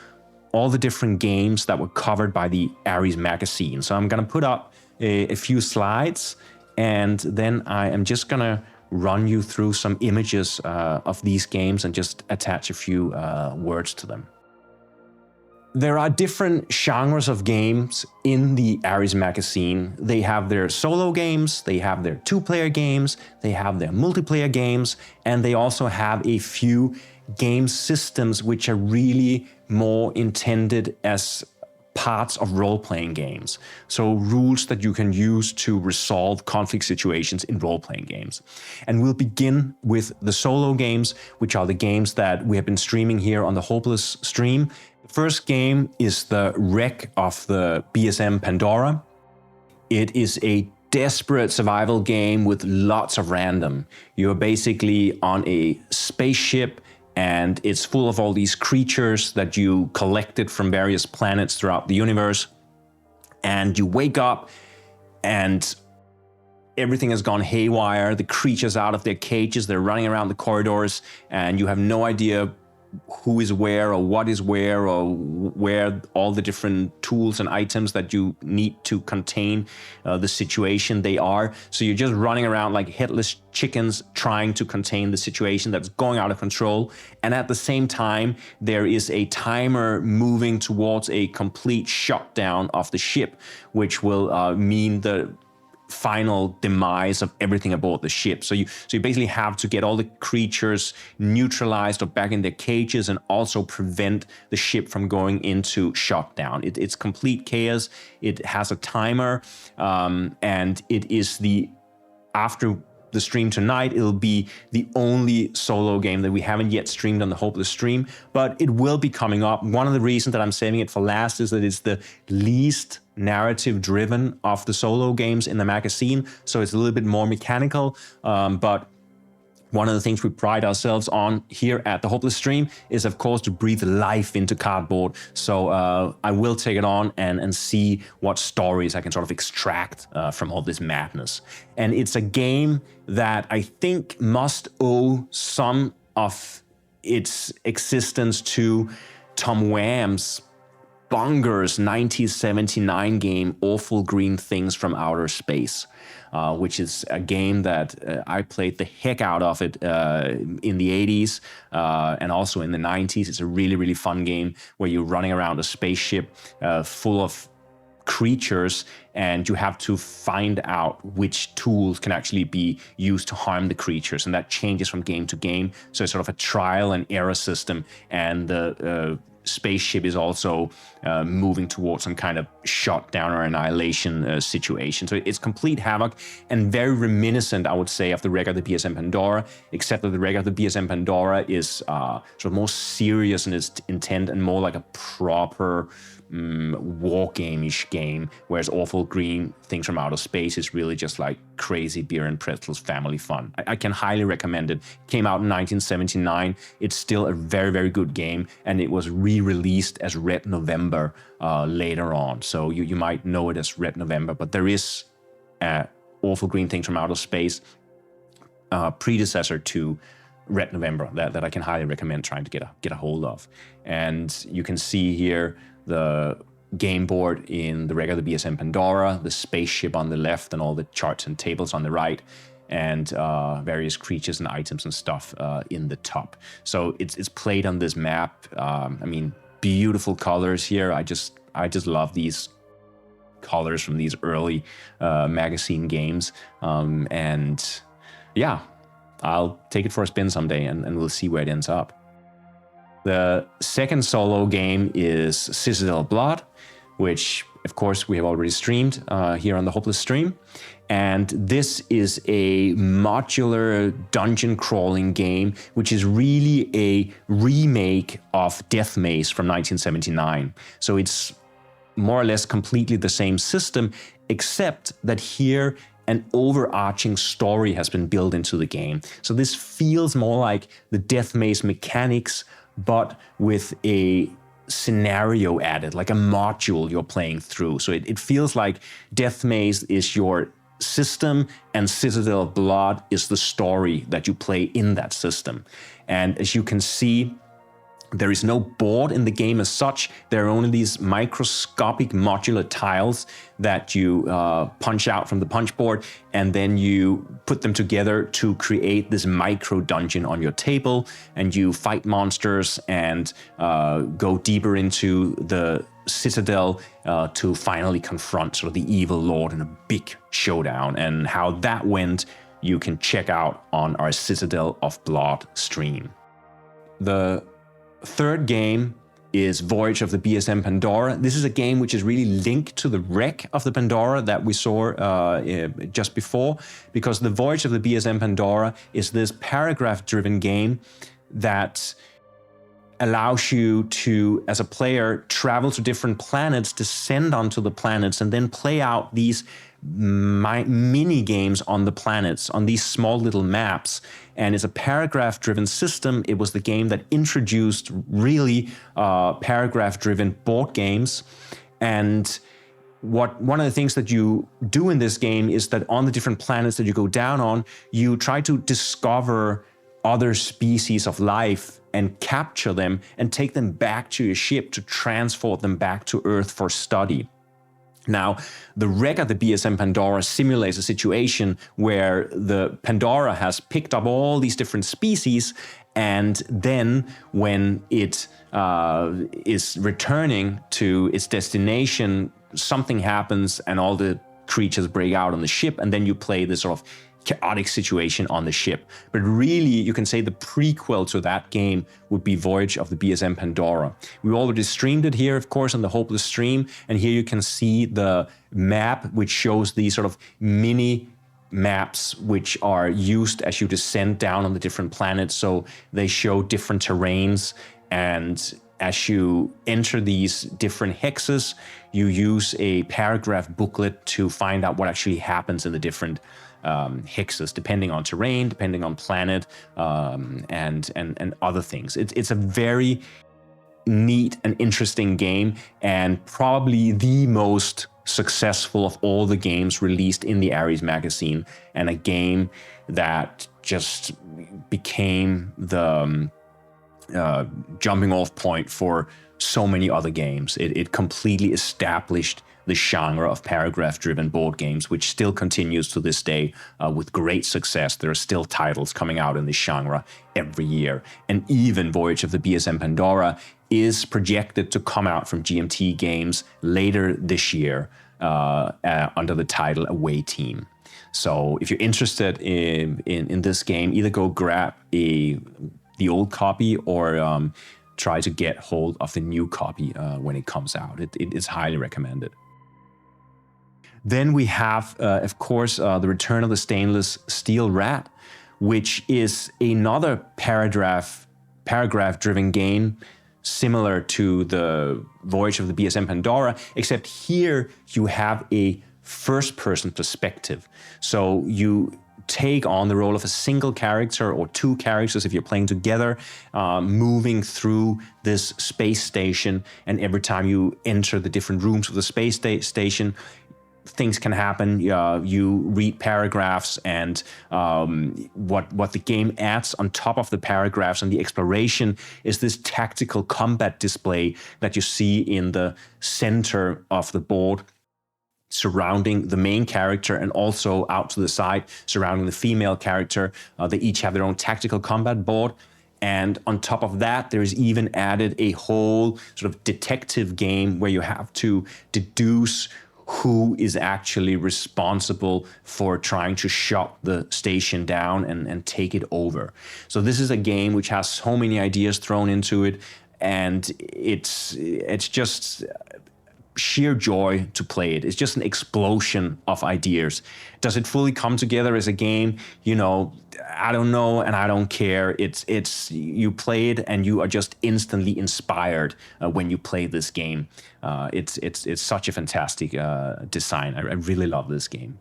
all the different games that were covered by the ARES magazine. So I'm gonna put up a few slides, and then I am just gonna run you through some images of these games and just attach a few words to them. There are different genres of games in the ARES magazine. They have their solo games, they have their two-player games, they have their multiplayer games, and they also have a few game systems which are really more intended as parts of role-playing games. So rules that you can use to resolve conflict situations in role-playing games. And we'll begin with the solo games, which are the games that we have been streaming here on the Hopeless stream. The first game is the Wreck of the BSM Pandora. It is a desperate survival game with lots of random. You're basically on a spaceship, and it's full of all these creatures that you collected from various planets throughout the universe. And you wake up and everything has gone haywire. The creatures out of their cages, they're running around the corridors, and you have no idea who is where or what is where or where all the different tools and items that you need to contain the situation they are. So you're just running around like headless chickens trying to contain the situation that's going out of control. And at the same time, there is a timer moving towards a complete shutdown of the ship, which will mean the final demise of everything aboard the ship. So you basically have to get all the creatures neutralized or back in their cages, and also prevent the ship from going into shutdown. It's complete chaos. It has a timer, and it is after the stream tonight, it'll be the only solo game that we haven't yet streamed on the Hopeless stream, but it will be coming up. One of the reasons that I'm saving it for last is that it's the least narrative driven of the solo games in the magazine, so it's a little bit more mechanical, but one of the things we pride ourselves on here at the Hopeless stream is, of course, to breathe life into cardboard. So I will take it on and see what stories I can sort of extract from all this madness. And it's a game that I think must owe some of its existence to Tom Wham's bonkers 1979 game, Awful Green Things from Outer Space, which is a game that I played the heck out of it in the 80s and also in the 90s. It's a really, really fun game where you're running around a spaceship full of creatures, and you have to find out which tools can actually be used to harm the creatures, and that changes from game to game. So it's sort of a trial and error system, and the spaceship is also moving towards some kind of shutdown or annihilation situation. So it's complete havoc and very reminiscent, I would say, of the Wreck of the BSM Pandora, except that the Wreck of the BSM Pandora is sort of more serious in its intent and more like a proper war game-ish game, whereas Awful Green Things from Outer Space is really just like crazy beer and pretzels family fun. I can highly recommend it. It came out in 1979. It's still a very, very good game, and it was re-released as Red November later on. So you might know it as Red November, but there is Awful Green Things from Outer Space, predecessor to Red November, that I can highly recommend trying to get a hold of. And you can see here the game board in the Wreck of the BSM Pandora, the spaceship on the left, and all the charts and tables on the right, and various creatures and items and stuff in the top. So it's played on this map. I mean, beautiful colors here. I just love these colors from these early magazine games. And yeah, I'll take it for a spin someday, and we'll see where it ends up. The second solo game is Citadel of Blood, which, of course, we have already streamed here on the Hopeless stream. And this is a modular dungeon crawling game, which is really a remake of Death Maze from 1979. So it's more or less completely the same system, except that here an overarching story has been built into the game. So this feels more like the Death Maze mechanics, but with a scenario added, like a module you're playing through. So it feels like Death Maze is your system and Citadel of Blood is the story that you play in that system. And as you can see, there is no board in the game as such. There are only these microscopic modular tiles that you punch out from the punch board, and then you put them together to create this micro dungeon on your table, and you fight monsters and go deeper into the Citadel to finally confront sort of the evil lord in a big showdown. And how that went, you can check out on our Citadel of Blood stream. The third game is Voyage of the BSM Pandora. This is a game which is really linked to the Wreck of the Pandora that we saw just before, because the Voyage of the BSM Pandora is this paragraph-driven game that allows you to, as a player, travel to different planets, descend onto the planets, and then play out these mini games on the planets, on these small little maps. And it's a paragraph-driven system. It was the game that introduced really paragraph-driven board games. And one of the things that you do in this game is that on the different planets that you go down on, you try to discover other species of life and capture them and take them back to your ship to transport them back to Earth for study. Now, the wreck of the BSM Pandora simulates a situation where the Pandora has picked up all these different species, and then when it is returning to its destination, something happens and all the creatures break out on the ship, and then you play this sort of chaotic situation on the ship. But really, you can say the prequel to that game would be Voyage of the BSM Pandora. We already streamed it here, of course, on the Hopeless stream, and here you can see the map, which shows these sort of mini maps which are used as you descend down on the different planets. So they show different terrains, and as you enter these different hexes, you use a paragraph booklet to find out what actually happens in the different hexes, depending on terrain, depending on planet, and other things. It's a very neat and interesting game, and probably the most successful of all the games released in the ARES magazine, and a game that just became the jumping off point for so many other games. It completely established the genre of paragraph-driven board games, which still continues to this day with great success. There are still titles coming out in this genre every year. And even Voyage of the BSM Pandora is projected to come out from GMT Games later this year under the title Away Team. So if you're interested in this game, either go grab the old copy or try to get hold of the new copy when it comes out. It is highly recommended. Then we have, of course, the Return of the Stainless Steel Rat, which is another paragraph-driven game similar to the Voyage of the BSM Pandora, except here you have a first-person perspective. So you take on the role of a single character or two characters if you're playing together, moving through this space station, and every time you enter the different rooms of the space station, things can happen. You read paragraphs, and what the game adds on top of the paragraphs and the exploration is this tactical combat display that you see in the center of the board, surrounding the main character, and also out to the side surrounding the female character. They each have their own tactical combat board. And on top of that, there is even added a whole sort of detective game where you have to deduce who is actually responsible for trying to shut the station down and take it over. So this is a game which has so many ideas thrown into it, and it's just sheer joy to play it. It's just an explosion of ideas. Does it fully come together as a game? You know, I don't know, and I don't care. It's you play it and you are just instantly inspired when you play this game. It's such a fantastic design. I really love this game.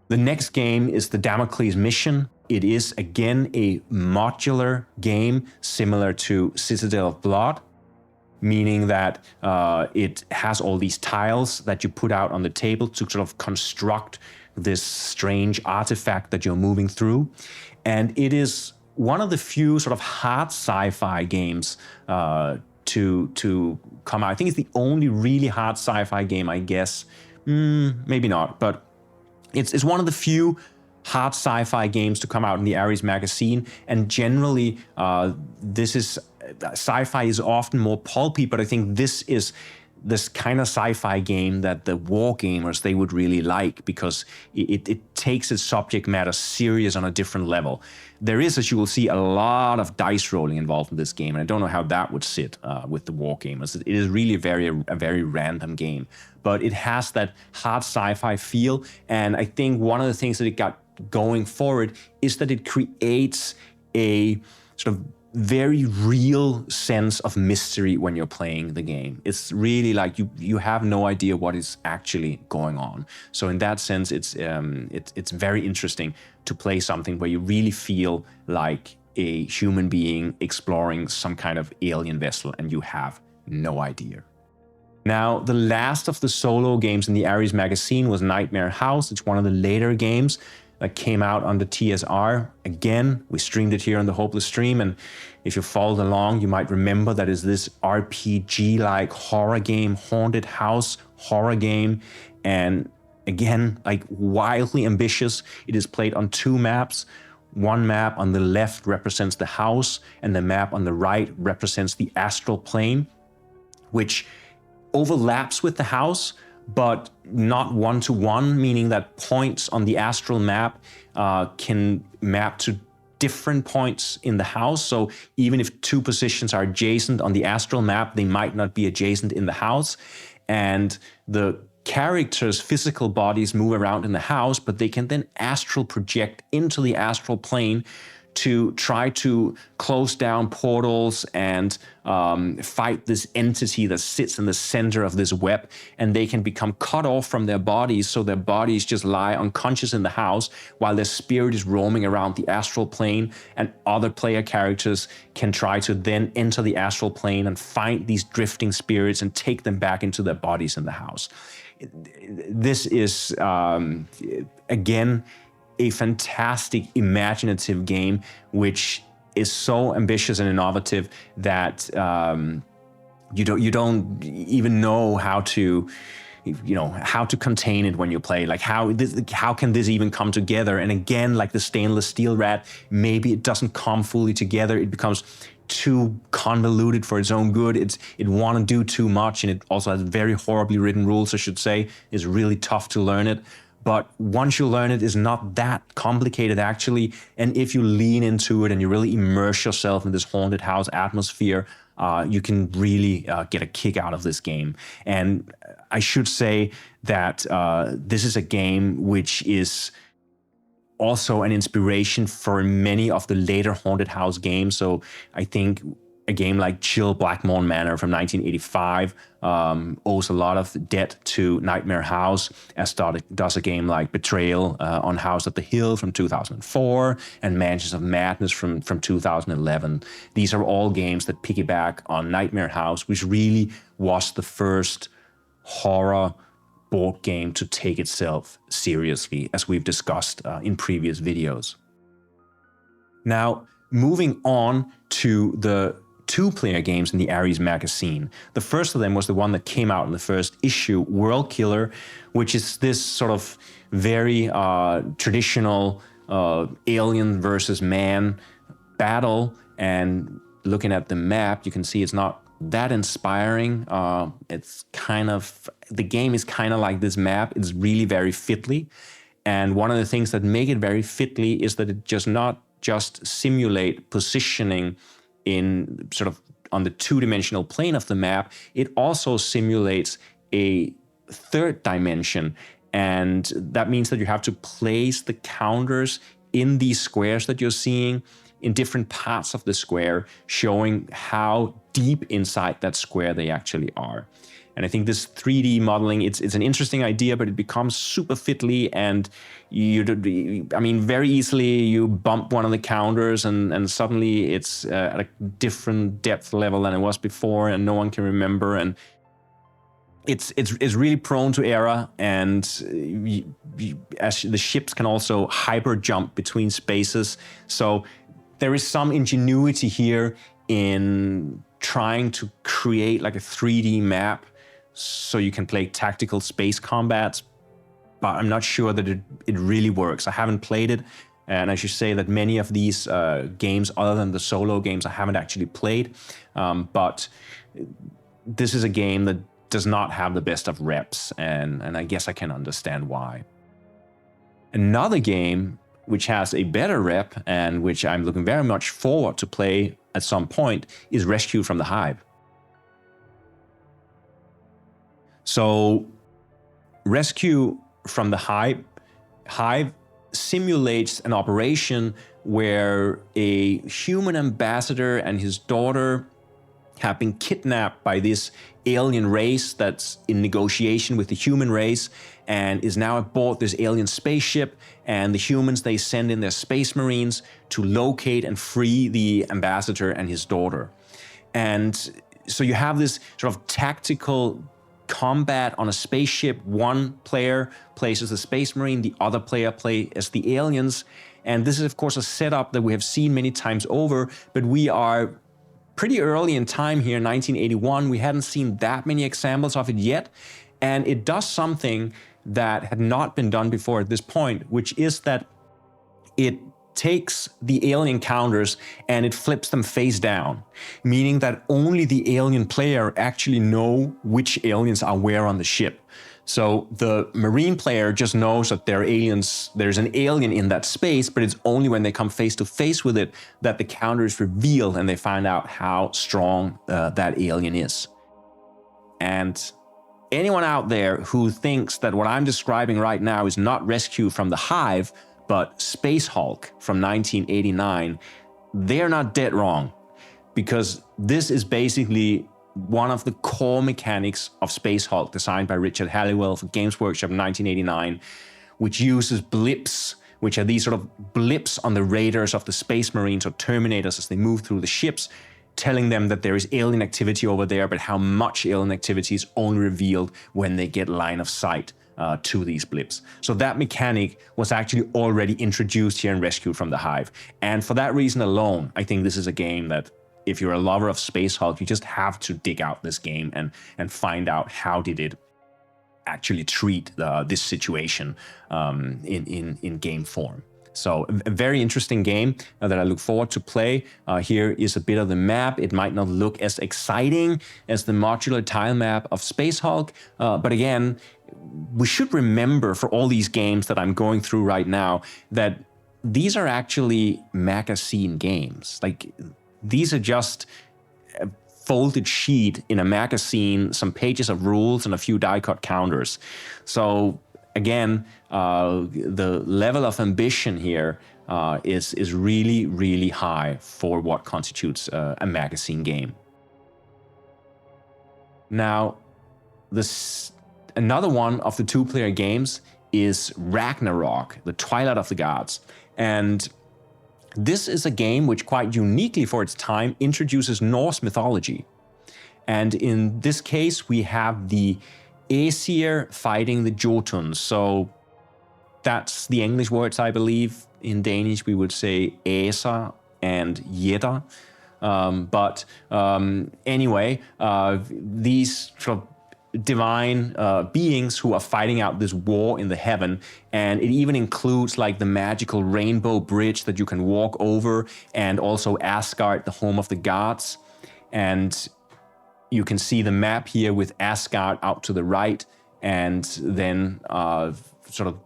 The next game is the Damocles Mission. It is again a modular game similar to Citadel of Blood, meaning that it has all these tiles that you put out on the table to sort of construct this strange artifact that you're moving through. And it is one of the few sort of hard sci-fi games to come out. I think it's the only really hard sci-fi game, I guess. Maybe not, but it's one of the few hard sci-fi games to come out in the ARES magazine. And generally, sci-fi is often more pulpy, but I think this is this kind of sci-fi game that the war gamers, they would really like, because it takes its subject matter serious on a different level. There is, as you will see, a lot of dice rolling involved in this game, and I don't know how that would sit with the war gamers. It is really a very random game, but it has that hard sci-fi feel, and I think one of the things that it got going forward is that it creates a sort of very real sense of mystery when you're playing the game. It's really like you have no idea what is actually going on. So in that sense, it's very interesting to play something where you really feel like a human being exploring some kind of alien vessel and you have no idea. Now, the last of the solo games in the ARES magazine was Nightmare House. It's one of the later games that came out under TSR. Again, we streamed it here on the Hopeless stream, and if you followed along, you might remember that is this RPG-like horror game, haunted house horror game, and again, like wildly ambitious. It is played on 2 maps. One map on the left represents the house, and the map on the right represents the astral plane, which overlaps with the house, but not one-to-one, meaning that points on the astral map can map to different points in the house. So even if 2 positions are adjacent on the astral map, they might not be adjacent in the house. And the characters' physical bodies move around in the house, but they can then astral project into the astral plane to try to close down portals and fight this entity that sits in the center of this web, and they can become cut off from their bodies, so their bodies just lie unconscious in the house while their spirit is roaming around the astral plane, and other player characters can try to then enter the astral plane and find these drifting spirits and take them back into their bodies in the house. This is, again, a fantastic imaginative game, which is so ambitious and innovative that you don't even know how to, how to contain it when you play. Like how can this even come together? And again, like the stainless steel rat, maybe it doesn't come fully together. It becomes too convoluted for its own good. It want to do too much, and it also has very horribly written rules, I should say. It's really tough to learn it. But once you learn it, it's not that complicated, actually. And if you lean into it and you really immerse yourself in this haunted house atmosphere, you can really get a kick out of this game. And I should say that this is a game which is also an inspiration for many of the later haunted house games. So I think a game like Chill Blackmorn Manor from 1985 owes a lot of debt to Nightmare House, as does a game like Betrayal on House of the Hill from 2004 and Mansions of Madness from 2011. These are all games that piggyback on Nightmare House, which really was the first horror board game to take itself seriously, as we've discussed in previous videos. Now, moving on to the 2-player games in the ARES magazine. The first of them was the one that came out in the first issue, Worldkiller, which is this sort of very traditional alien versus man battle. And looking at the map, you can see it's not that inspiring. It's kind of, the game is kind of like this map. It's really very fiddly. And one of the things that make it very fiddly is that it does not just simulate positioning in sort of on the 2-dimensional plane of the map, it also simulates a 3rd dimension. And that means that you have to place the counters in these squares that you're seeing in different parts of the square, showing how deep inside that square they actually are. And I think this 3D modeling, it's an interesting idea, but it becomes super fiddly, and very easily you bump one of the counters and suddenly it's at a different depth level than it was before, and no one can remember. And it's really prone to error, and as the ships can also hyper jump between spaces. So there is some ingenuity here in trying to create like a 3D map so you can play tactical space combats, but I'm not sure that it really works. I haven't played it, and I should say that many of these games, other than the solo games, I haven't actually played, but this is a game that does not have the best of reps, and I guess I can understand why. Another game which has a better rep, and which I'm looking very much forward to play at some point, is Rescue from the Hive. So Rescue from the Hive simulates an operation where a human ambassador and his daughter have been kidnapped by this alien race that's in negotiation with the human race, and is now aboard this alien spaceship. And the humans, they send in their space marines to locate and free the ambassador and his daughter. And so you have this sort of tactical combat on a spaceship. One player plays as the Space Marine, the other player plays as the aliens. And this is, of course, a setup that we have seen many times over, but we are pretty early in time here, 1981. We hadn't seen that many examples of it yet. And it does something that had not been done before at this point, which is that it takes the alien counters and it flips them face down, meaning that only the alien player actually know which aliens are where on the ship. So the Marine player just knows that there are aliens, there's an alien in that space, but it's only when they come face to face with it that the counter is revealed and they find out how strong that alien is. And anyone out there who thinks that what I'm describing right now is not Rescue from the Hive, but Space Hulk from 1989, they're not dead wrong, because this is basically one of the core mechanics of Space Hulk, designed by Richard Halliwell for Games Workshop in 1989, which uses blips, which are these sort of blips on the radars of the Space Marines or Terminators as they move through the ships, telling them that there is alien activity over there, but how much alien activity is only revealed when they get line of sight to these blips. So that mechanic was actually already introduced here in Rescue from the Hive. And for that reason alone, I think this is a game that, if you're a lover of Space Hulk, you just have to dig out this game and find out how did it actually treat this situation in game form. So a very interesting game that I look forward to play. Here is a bit of the map. It might not look as exciting as the modular tile map of Space Hulk, but again, we should remember for all these games that I'm going through right now that these are actually magazine games. Like, these are just a folded sheet in a magazine, some pages of rules and a few die-cut counters. So again, the level of ambition here is really, really high for what constitutes a magazine game. Now, another one of the two-player games is Ragnarok, the Twilight of the Gods. And this is a game which, quite uniquely for its time, introduces Norse mythology. And in this case, we have the Aesir fighting the Jotuns. So that's the English words, I believe. In Danish, we would say Æsir and Jætter. Anyway, these sort of divine beings who are fighting out this war in the heaven, and it even includes like the magical rainbow bridge that you can walk over, and also Asgard, the home of the gods. And you can see the map here with Asgard out to the right, and then sort of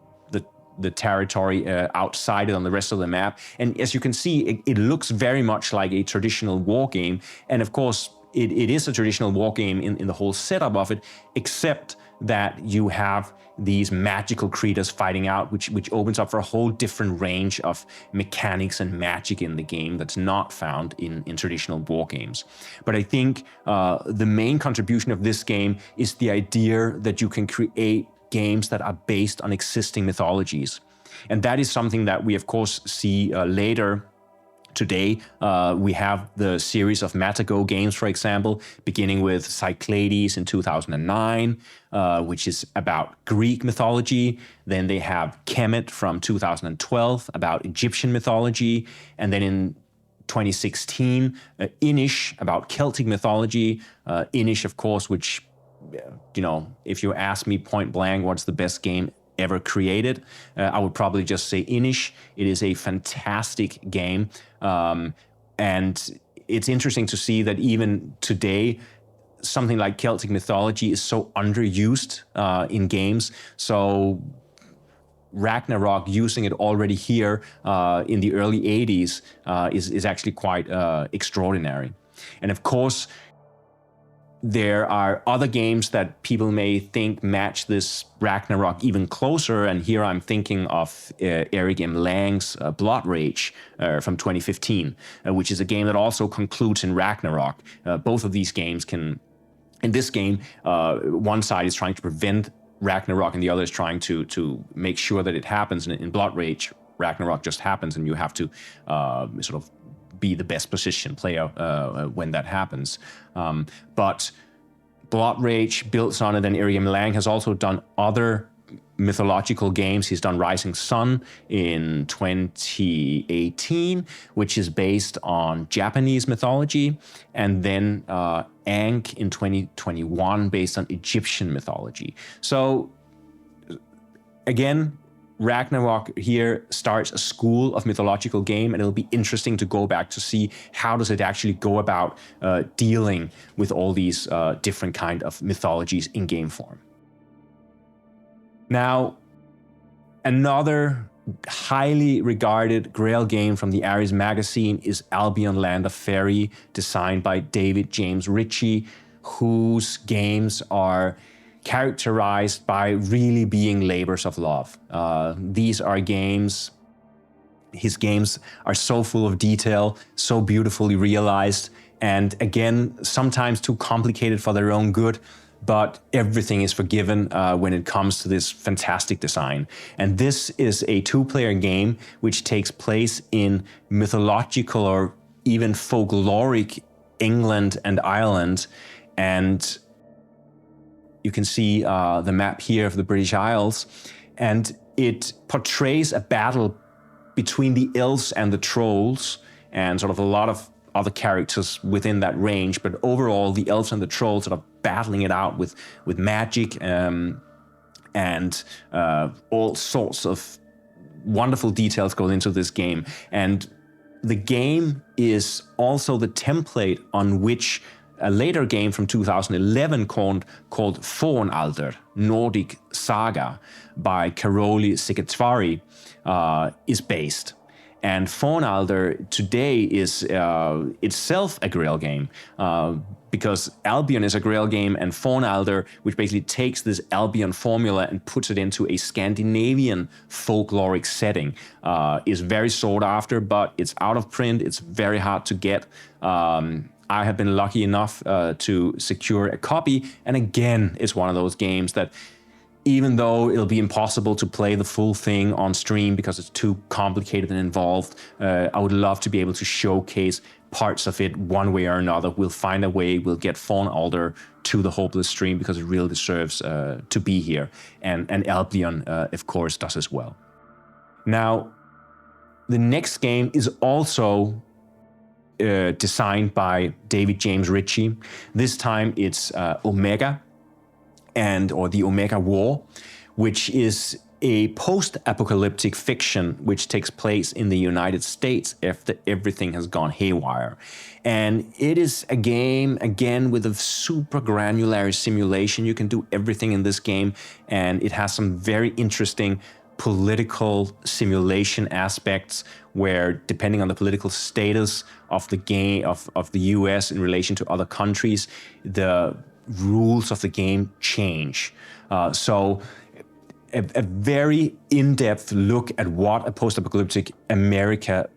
the territory outside it on the rest of the map. And as you can see, it looks very much like a traditional war game, and of course it is a traditional war game in the whole setup of it, except that you have these magical creatures fighting out, which opens up for a whole different range of mechanics and magic in the game that's not found in traditional war games. But I think the main contribution of this game is the idea that you can create games that are based on existing mythologies. And that is something that we, of course, see later. Today, we have the series of Matago games, for example, beginning with Cyclades in 2009, which is about Greek mythology. Then they have Kemet from 2012, about Egyptian mythology. And then in 2016, Inish, about Celtic mythology. Inish, of course, which, if you ask me point blank, what's the best game ever created, I would probably just say Inish. It is a fantastic game. And it's interesting to see that even today, something like Celtic mythology is so underused in games. So Ragnarok, using it already here in the early 80s, is actually quite extraordinary. And of course, there are other games that people may think match this Ragnarok even closer, and here I'm thinking of Eric M. Lang's Blood Rage from 2015, which is a game that also concludes in Ragnarok. Both of these games can, in this game, one side is trying to prevent Ragnarok and the other is trying to make sure that it happens. And in Blood Rage, Ragnarok just happens, and you have to sort of be the best positioned player when that happens. But Blood Rage builds on it, and Iriam Lang has also done other mythological games. He's done Rising Sun in 2018, which is based on Japanese mythology, and then Ankh in 2021 based on Egyptian mythology. So again, Ragnarok here starts a school of mythological game, and it'll be interesting to go back to see how does it actually go about dealing with all these different kind of mythologies in game form. Now, another highly regarded Grail game from the ARES magazine is Albion Land of Faerie, designed by David James Ritchie, whose games are characterized by really being labors of love. These are games, his games are so full of detail, so beautifully realized, and again, sometimes too complicated for their own good, but everything is forgiven when it comes to this fantastic design. And this is a two-player game which takes place in mythological or even folkloric England and Ireland, and you can see the map here of the British Isles, and it portrays a battle between the elves and the trolls, and sort of a lot of other characters within that range. But overall, the elves and the trolls sort of battling it out with magic and all sorts of wonderful details go into this game. And the game is also the template on which a later game from 2011 called Fornalder, Nordic Saga, by Karoli Sigurdsvari is based. And Fornalder today is itself a Grail game, because Albion is a Grail game, and Fornalder, which basically takes this Albion formula and puts it into a Scandinavian folkloric setting, is very sought after, but it's out of print, it's very hard to get. I have been lucky enough to secure a copy, and again, it's one of those games that, even though it'll be impossible to play the full thing on stream because it's too complicated and involved, I would love to be able to showcase parts of it one way or another. We'll find a way, we'll get Fornalder to the Hopeless stream because it really deserves to be here. And Albion, of course, does as well. Now, the next game is also designed by David James Ritchie. This time it's Omega, or the Omega War, which is a post-apocalyptic fiction which takes place in the United States after everything has gone haywire. And it is a game, again, with a super granular simulation. You can do everything in this game, and it has some very interesting political simulation aspects where, depending on the political status of the game, of the US in relation to other countries, the rules of the game change. So a very in-depth look at what a post-apocalyptic America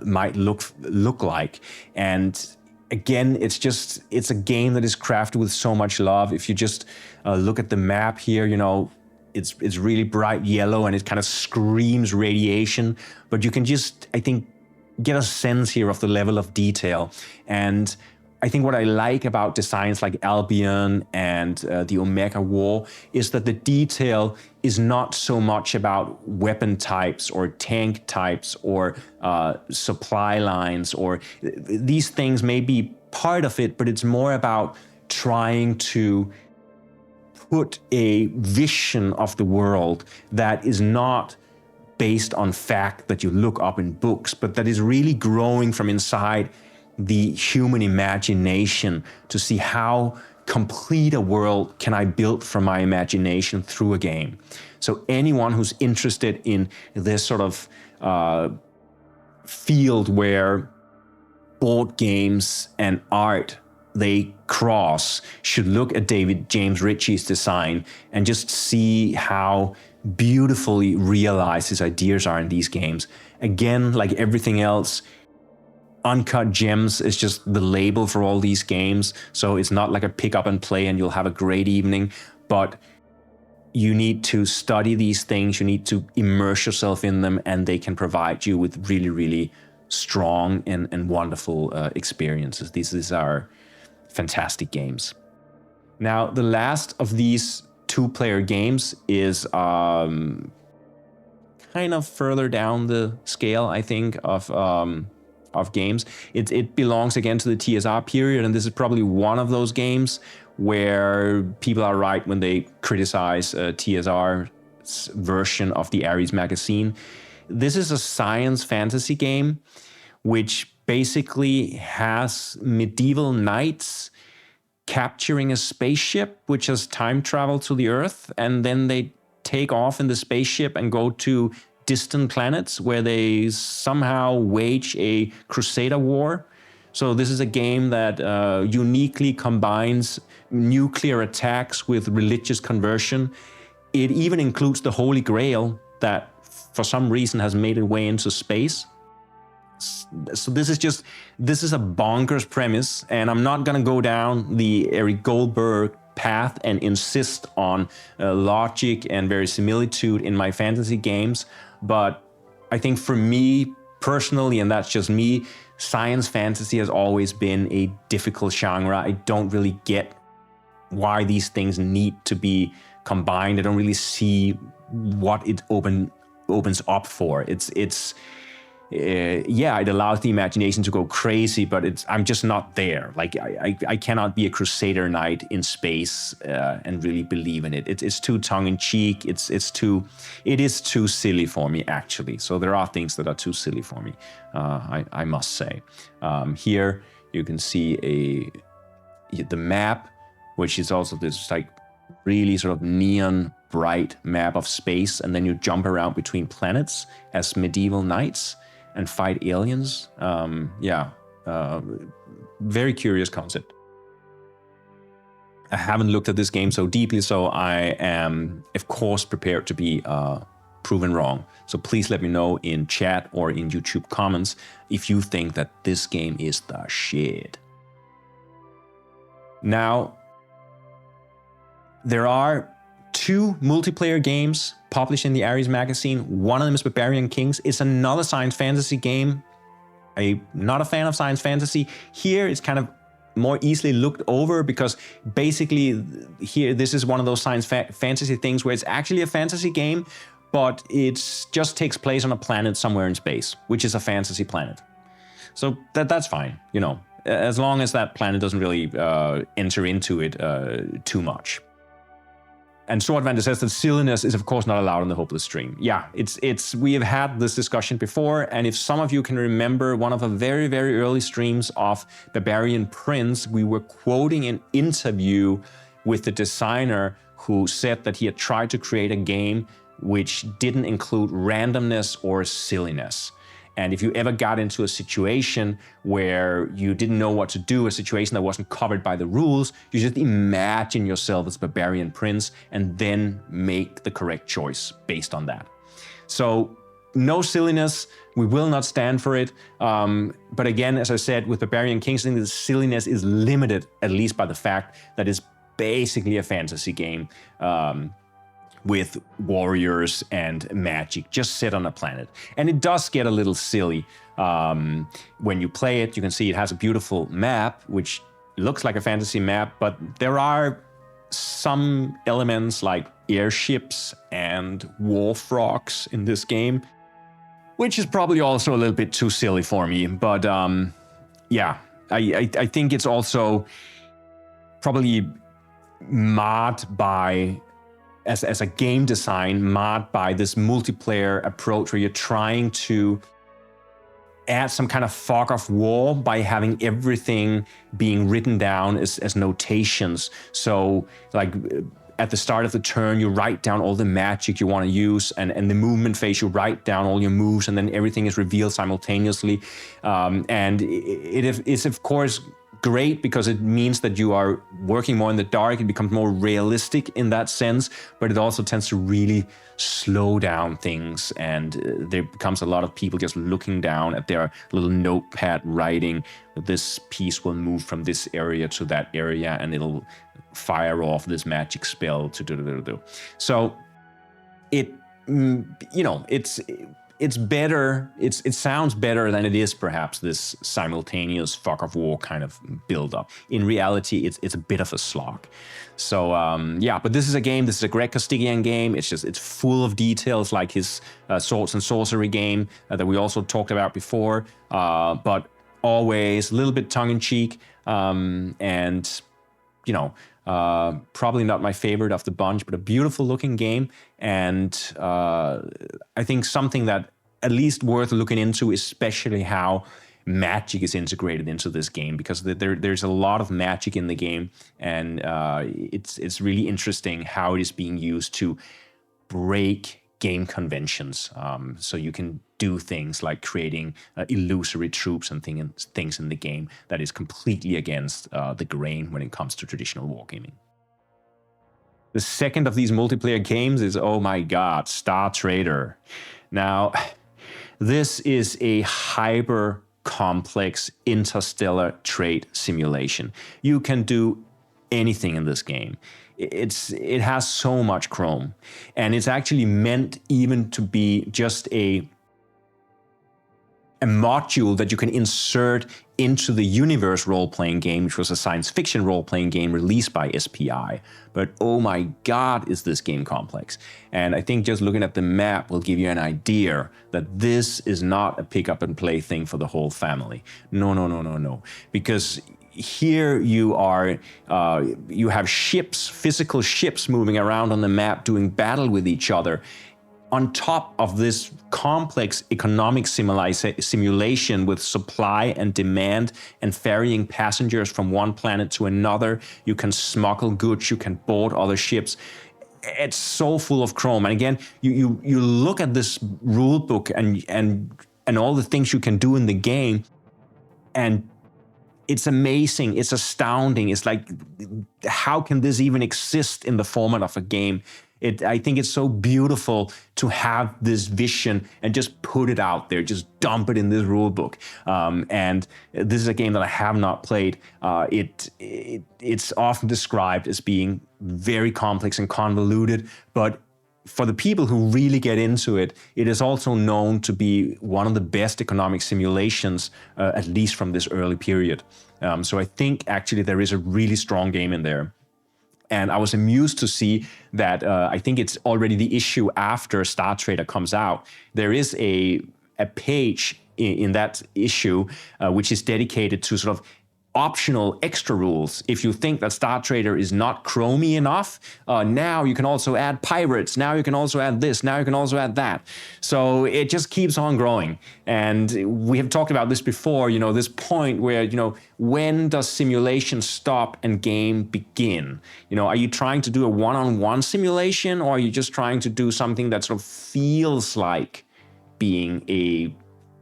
might look like. And again, it's a game that is crafted with so much love. If you just look at the map here, you know, it's really bright yellow and it kind of screams radiation, but you can just, I think, get a sense here of the level of detail. And I think what I like about designs like Albion and the Omega War is that the detail is not so much about weapon types or tank types or supply lines, or these things may be part of it, but it's more about trying to put a vision of the world that is not based on fact that you look up in books, but that is really growing from inside the human imagination to see how complete a world can I build from my imagination through a game. So anyone who's interested in this sort of field where board games and art, they cross, should look at David James Ritchie's design and just see how beautifully realized his ideas are in these games. Again, like everything else, Uncut Gems is just the label for all these games. So it's not like a pick up and play and you'll have a great evening, but you need to study these things, you need to immerse yourself in them, and they can provide you with really, really strong and wonderful experiences. These are fantastic games. Now, the last of these two-player games is kind of further down the scale, I think, of games. It belongs again to the TSR period, and this is probably one of those games where people are right when they criticize TSR's version of the ARES magazine. This is a science fantasy game, which basically has medieval knights capturing a spaceship which has time traveled to the Earth, and then they take off in the spaceship and go to distant planets where they somehow wage a crusader war. So this is a game that uniquely combines nuclear attacks with religious conversion. It even includes the Holy Grail that for some reason has made its way into space. So this is a bonkers premise, and I'm not gonna go down the Eric Goldberg path and insist on logic and verisimilitude in my fantasy games. But I think for me personally, and that's just me, science fantasy has always been a difficult genre. I don't really get why these things need to be combined. I don't really see what it opens up for. Yeah, it allows the imagination to go crazy, but I'm just not there. Like I cannot be a crusader knight in space and really believe in it. It's too tongue-in-cheek. It is too silly for me, actually. So there are things that are too silly for me, I must say. Here you can see the map, which is also this like really sort of neon bright map of space, and then you jump around between planets as medieval knights and fight aliens. Very curious concept. I haven't looked at this game so deeply, so I am, of course, prepared to be proven wrong. So please let me know in chat or in YouTube comments if you think that this game is the shit. Now, there are 2 multiplayer games published in the ARES magazine. One of them is Barbarian Kings. It's another science fantasy game. I'm not a fan of science fantasy. Here it's kind of more easily looked over because basically here this is one of those science fantasy things where it's actually a fantasy game, but it just takes place on a planet somewhere in space, which is a fantasy planet. So that's fine, you know, as long as that planet doesn't really enter into it too much. And Swordvander says that silliness is of course not allowed on the Hopeless stream. Yeah, we have had this discussion before, and if some of you can remember one of the very, very early streams of Barbarian Prince, we were quoting an interview with the designer who said that he had tried to create a game which didn't include randomness or silliness. And if you ever got into a situation where you didn't know what to do, a situation that wasn't covered by the rules, you just imagine yourself as Barbarian Prince and then make the correct choice based on that. So no silliness, we will not stand for it. But again, as I said, with Barbarian Kings, I think the silliness is limited, at least by the fact that it's basically a fantasy game. With warriors and magic just set on a planet. And it does get a little silly. When you play it, you can see it has a beautiful map, which looks like a fantasy map, but there are some elements like airships and war frogs in this game, which is probably also a little bit too silly for me. But yeah, I think it's also probably marred by as a game design, marred by this multiplayer approach where you're trying to add some kind of fog of war by having everything being written down as notations. So like at the start of the turn, you write down all the magic you want to use, and the movement phase, you write down all your moves, and then everything is revealed simultaneously. And it is, of course, great because it means that you are working more in the dark. It becomes more realistic in that sense, but it also tends to really slow down things, and there becomes a lot of people just looking down at their little notepad writing, this piece will move from this area to that area and it'll fire off this magic spell to do. So it, you know, it's better. It sounds better than it is, perhaps, this simultaneous fog of war kind of build-up. In reality, it's a bit of a slog. So yeah, but this is a game. This is a Greg Costigian game. It's full of details, like his Swords and Sorcery game that we also talked about before. But always a little bit tongue-in-cheek, and you know, probably not my favorite of the bunch, but a beautiful looking game. And I think something that at least worth looking into, especially how magic is integrated into this game, because there's a lot of magic in the game, and it's really interesting how it is being used to break game conventions. So you can do things like creating illusory troops and things in the game that is completely against the grain when it comes to traditional wargaming. The second of these multiplayer games is, oh my god, Star Trader. Now, this is a hyper complex interstellar trade simulation. You can do anything in this game. It has so much chrome, and it's actually meant even to be just a module that you can insert into the Universe role-playing game, which was a science fiction role-playing game released by SPI. But oh my god, is this game complex. And I think just looking at the map will give you an idea that this is not a pick-up-and-play thing for the whole family. No, no, no, no, no. Because here you are, you have ships, physical ships moving around on the map doing battle with each other, on top of this complex economic simulation with supply and demand and ferrying passengers from one planet to another. You can smuggle goods, you can board other ships. It's so full of chrome. And again, you look at this rule book and all the things you can do in the game, and it's amazing, it's astounding. It's like, how can this even exist in the format of a game? I think it's so beautiful to have this vision and just put it out there, just dump it in this rule book. And this is a game that I have not played. It's often described as being very complex and convoluted, but for the people who really get into it, it is also known to be one of the best economic simulations, at least from this early period. So I think actually there is a really strong game in there. And I was amused to see that I think it's already the issue after Star Trader comes out. There is a page in that issue which is dedicated to sort of optional extra rules. If you think that Star Trader is not chromy enough, now you can also add pirates, now you can also add this, now you can also add that. So it just keeps on growing. And we have talked about this before, you know, this point where, you know, when does simulation stop and game begin? You know, are you trying to do a one-on-one simulation, or are you just trying to do something that sort of feels like being a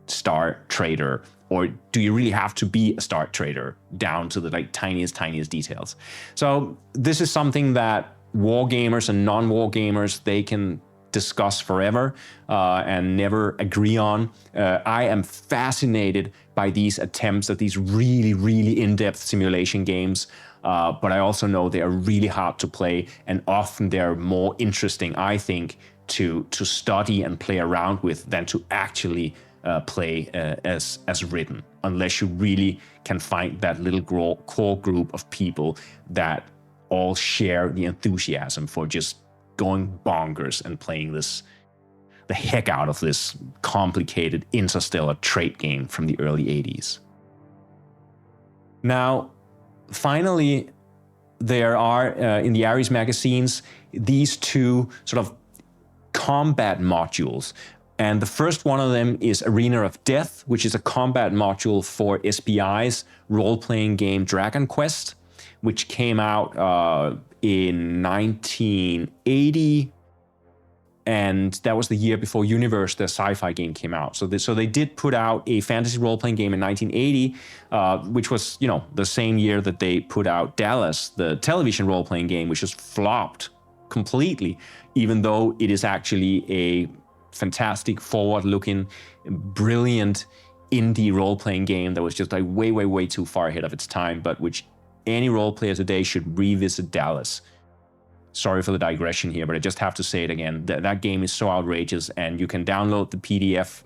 Star Trader? Or do you really have to be a Star Trader down to the like tiniest details? So this is something that war gamers and non-war gamers, they can discuss forever and never agree on. I am fascinated by these attempts at these really in-depth simulation games, but I also know they are really hard to play, and often they're more interesting, I think, to study and play around with than to actually play as written, unless you really can find that little core group of people that all share the enthusiasm for just going bonkers and playing the heck out of this complicated interstellar trade game from the early 80s. Now, finally, there are in the ARES magazines these two sort of combat modules. And the first one of them is Arena of Death, which is a combat module for SPI's role-playing game Dragon Quest, which came out in 1980. And that was the year before Universe, the sci-fi game, came out. So they did put out a fantasy role-playing game in 1980, which was, you know, the same year that they put out Dallas, the television role-playing game, which just flopped completely, even though it is actually a fantastic, forward-looking, brilliant indie role-playing game that was just like way too far ahead of its time, but which any role player today should revisit Dallas. Sorry for the digression here, but I just have to say it again. That game is so outrageous, and you can download the PDF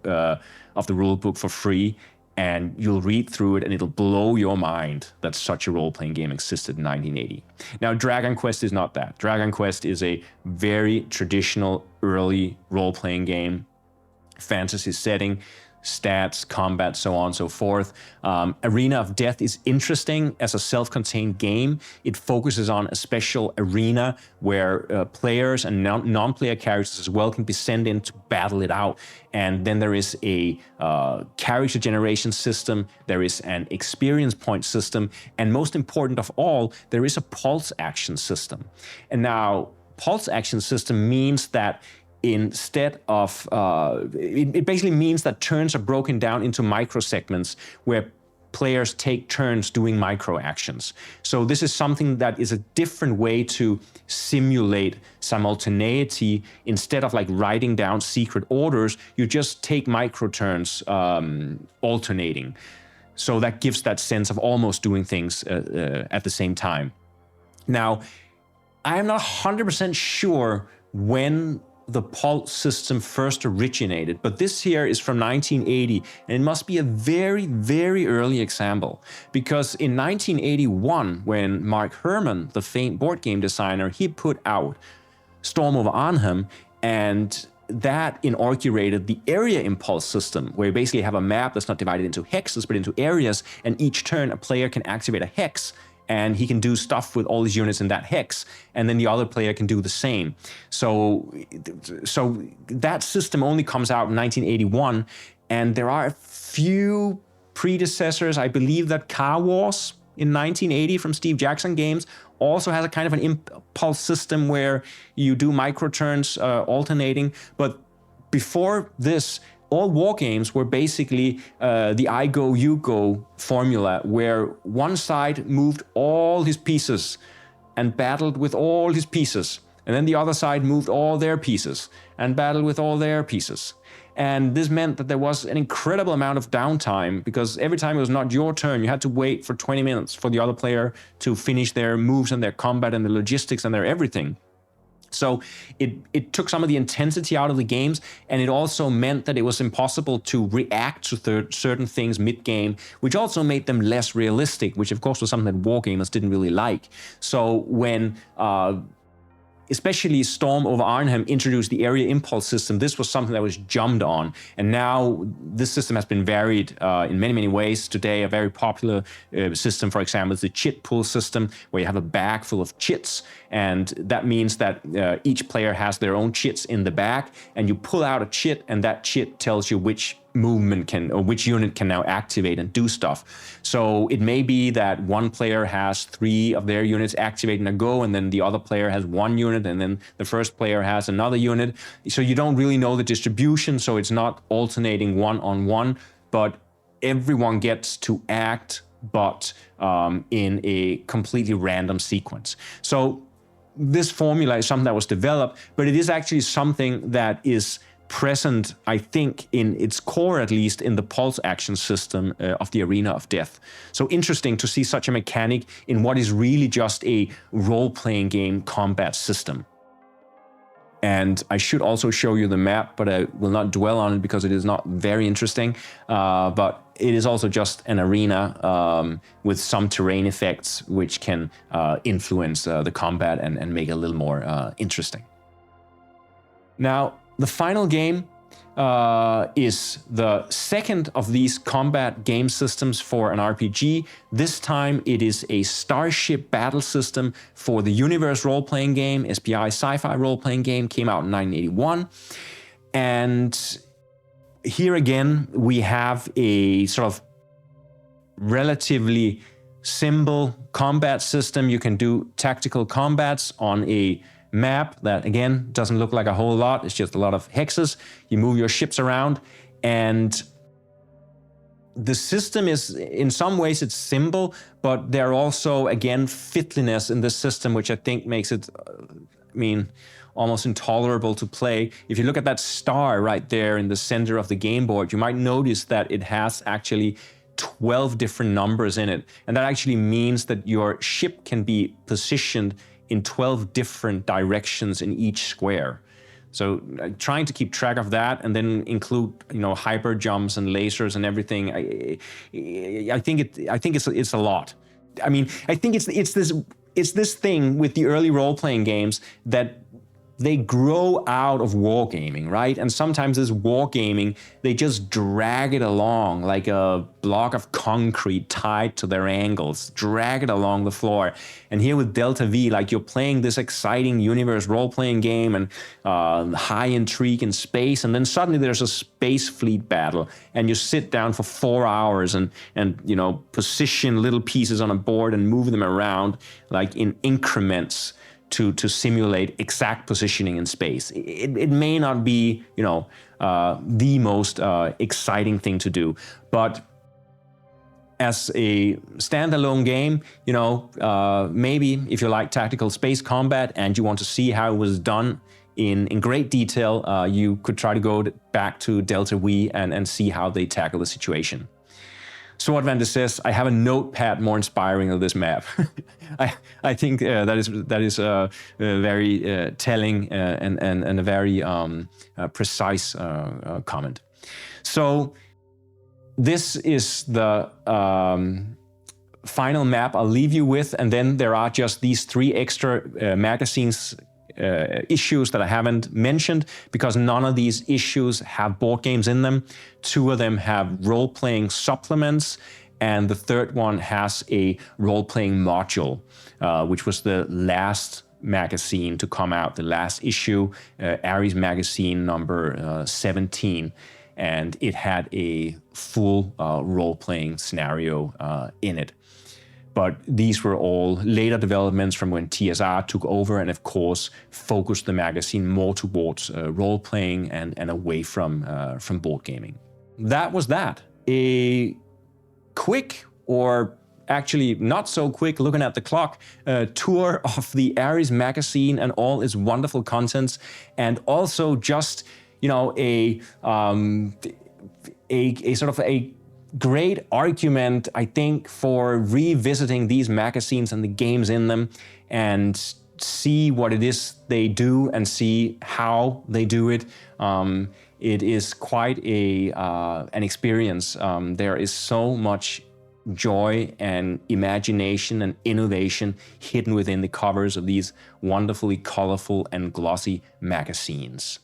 of the rulebook for free, and you'll read through it, and it'll blow your mind that such a role-playing game existed in 1980. Now, Dragon Quest is not that. Dragon Quest is a very traditional, early role-playing game, fantasy setting, stats, combat, so on and so forth. Arena of Death is interesting as a self-contained game. It focuses on a special arena where players and non-player characters as well can be sent in to battle it out. And then there is a character generation system, there is an experience point system, and most important of all, there is a pulse action system. And now, pulse action system means that instead of, it basically means that turns are broken down into microsegments where players take turns doing micro actions. So this is something that is a different way to simulate simultaneity. Instead of like writing down secret orders, you just take micro turns alternating. So that gives that sense of almost doing things at the same time. Now, I'm not 100% sure when the pulse system first originated, but this here is from 1980, and it must be a very, very early example, because in 1981, when Mark Herman, the famed board game designer, he put out Storm over Arnhem, and that inaugurated the area impulse system, where you basically have a map that's not divided into hexes, but into areas, and each turn a player can activate a hex, and he can do stuff with all his units in that hex, and then the other player can do the same. So that system only comes out in 1981, and there are a few predecessors. I believe that Car Wars in 1980 from Steve Jackson Games also has a kind of an impulse system where you do micro turns alternating. But before this, all war games were basically the I go, you go formula, where one side moved all his pieces and battled with all his pieces, and then the other side moved all their pieces and battled with all their pieces. And this meant that there was an incredible amount of downtime, because every time it was not your turn, you had to wait for 20 minutes for the other player to finish their moves and their combat and the logistics and their everything. So it took some of the intensity out of the games, and it also meant that it was impossible to react to certain things mid-game, which also made them less realistic, which of course was something that wargamers didn't really like. So when especially Storm over Arnhem introduced the area impulse system, this was something that was jumped on. And now this system has been varied in many, many ways. Today, a very popular system, for example, is the chit pool system, where you have a bag full of chits. And that means that each player has their own chits in the bag, and you pull out a chit, and that chit tells you which movement can, or which unit can now activate and do stuff. So it may be that one player has 3 of their units activate in a go, and then the other player has 1 unit, and then the first player has another unit. So you don't really know the distribution, so it's not alternating one-on-one, but everyone gets to act, but in a completely random sequence. So this formula is something that was developed, but it is actually something that is present, I think, in its core, at least, in the pulse action system of the Arena of Death. So interesting to see such a mechanic in what is really just a role-playing game combat system. And I should also show you the map, but I will not dwell on it because it is not very interesting. But it is also just an arena with some terrain effects which can influence the combat and make it a little more interesting. Now, the final game is the second of these combat game systems for an RPG. This time it is a starship battle system for the Universe role-playing game, SPI sci-fi role-playing game, came out in 1981. And here again, we have a sort of relatively simple combat system. You can do tactical combats on a map that, again, doesn't look like a whole lot. It's just a lot of hexes. You move your ships around, and the system is, in some ways, it's simple, but there are also, again, fiddliness in this system, which I think makes it, almost intolerable to play. If you look at that star right there in the center of the game board, you might notice that it has actually 12 different numbers in it. And that actually means that your ship can be positioned in 12 different directions in each square. So trying to keep track of that and then include, hyper jumps and lasers and everything, I think it's a lot. I mean, I think it's this thing with the early role-playing games that they grow out of wargaming, right? And sometimes this wargaming, they just drag it along like a block of concrete tied to their ankles, drag it along the floor. And here with Delta V, like you're playing this exciting universe role-playing game and high intrigue in space, and then suddenly there's a space fleet battle, and you sit down for 4 hours and position little pieces on a board and move them around like in increments to simulate exact positioning in space. It may not be, the most exciting thing to do, but as a standalone game, maybe if you like tactical space combat and you want to see how it was done in great detail, you could try to go back to Delta V and see how they tackle the situation. Swordvander says, I have a notepad more inspiring of this map. I think that is very telling and a very precise comment. So this is the final map I'll leave you with, and then there are just these 3 extra magazines issues that I haven't mentioned because none of these issues have board games in them. 2 of them have role-playing supplements, and the 3rd one has a role-playing module, which was the last magazine to come out, the last issue, ARES magazine number 17, and it had a full role-playing scenario in it. But these were all later developments from when TSR took over and, of course, focused the magazine more towards role-playing and away from board gaming. That was that. A quick, or actually not so quick, looking at the clock, tour of the ARES magazine and all its wonderful contents, and also just, a sort of a great argument, I think, for revisiting these magazines and the games in them and see what it is they do and see how they do it. It is quite an experience. There is so much joy and imagination and innovation hidden within the covers of these wonderfully colorful and glossy magazines.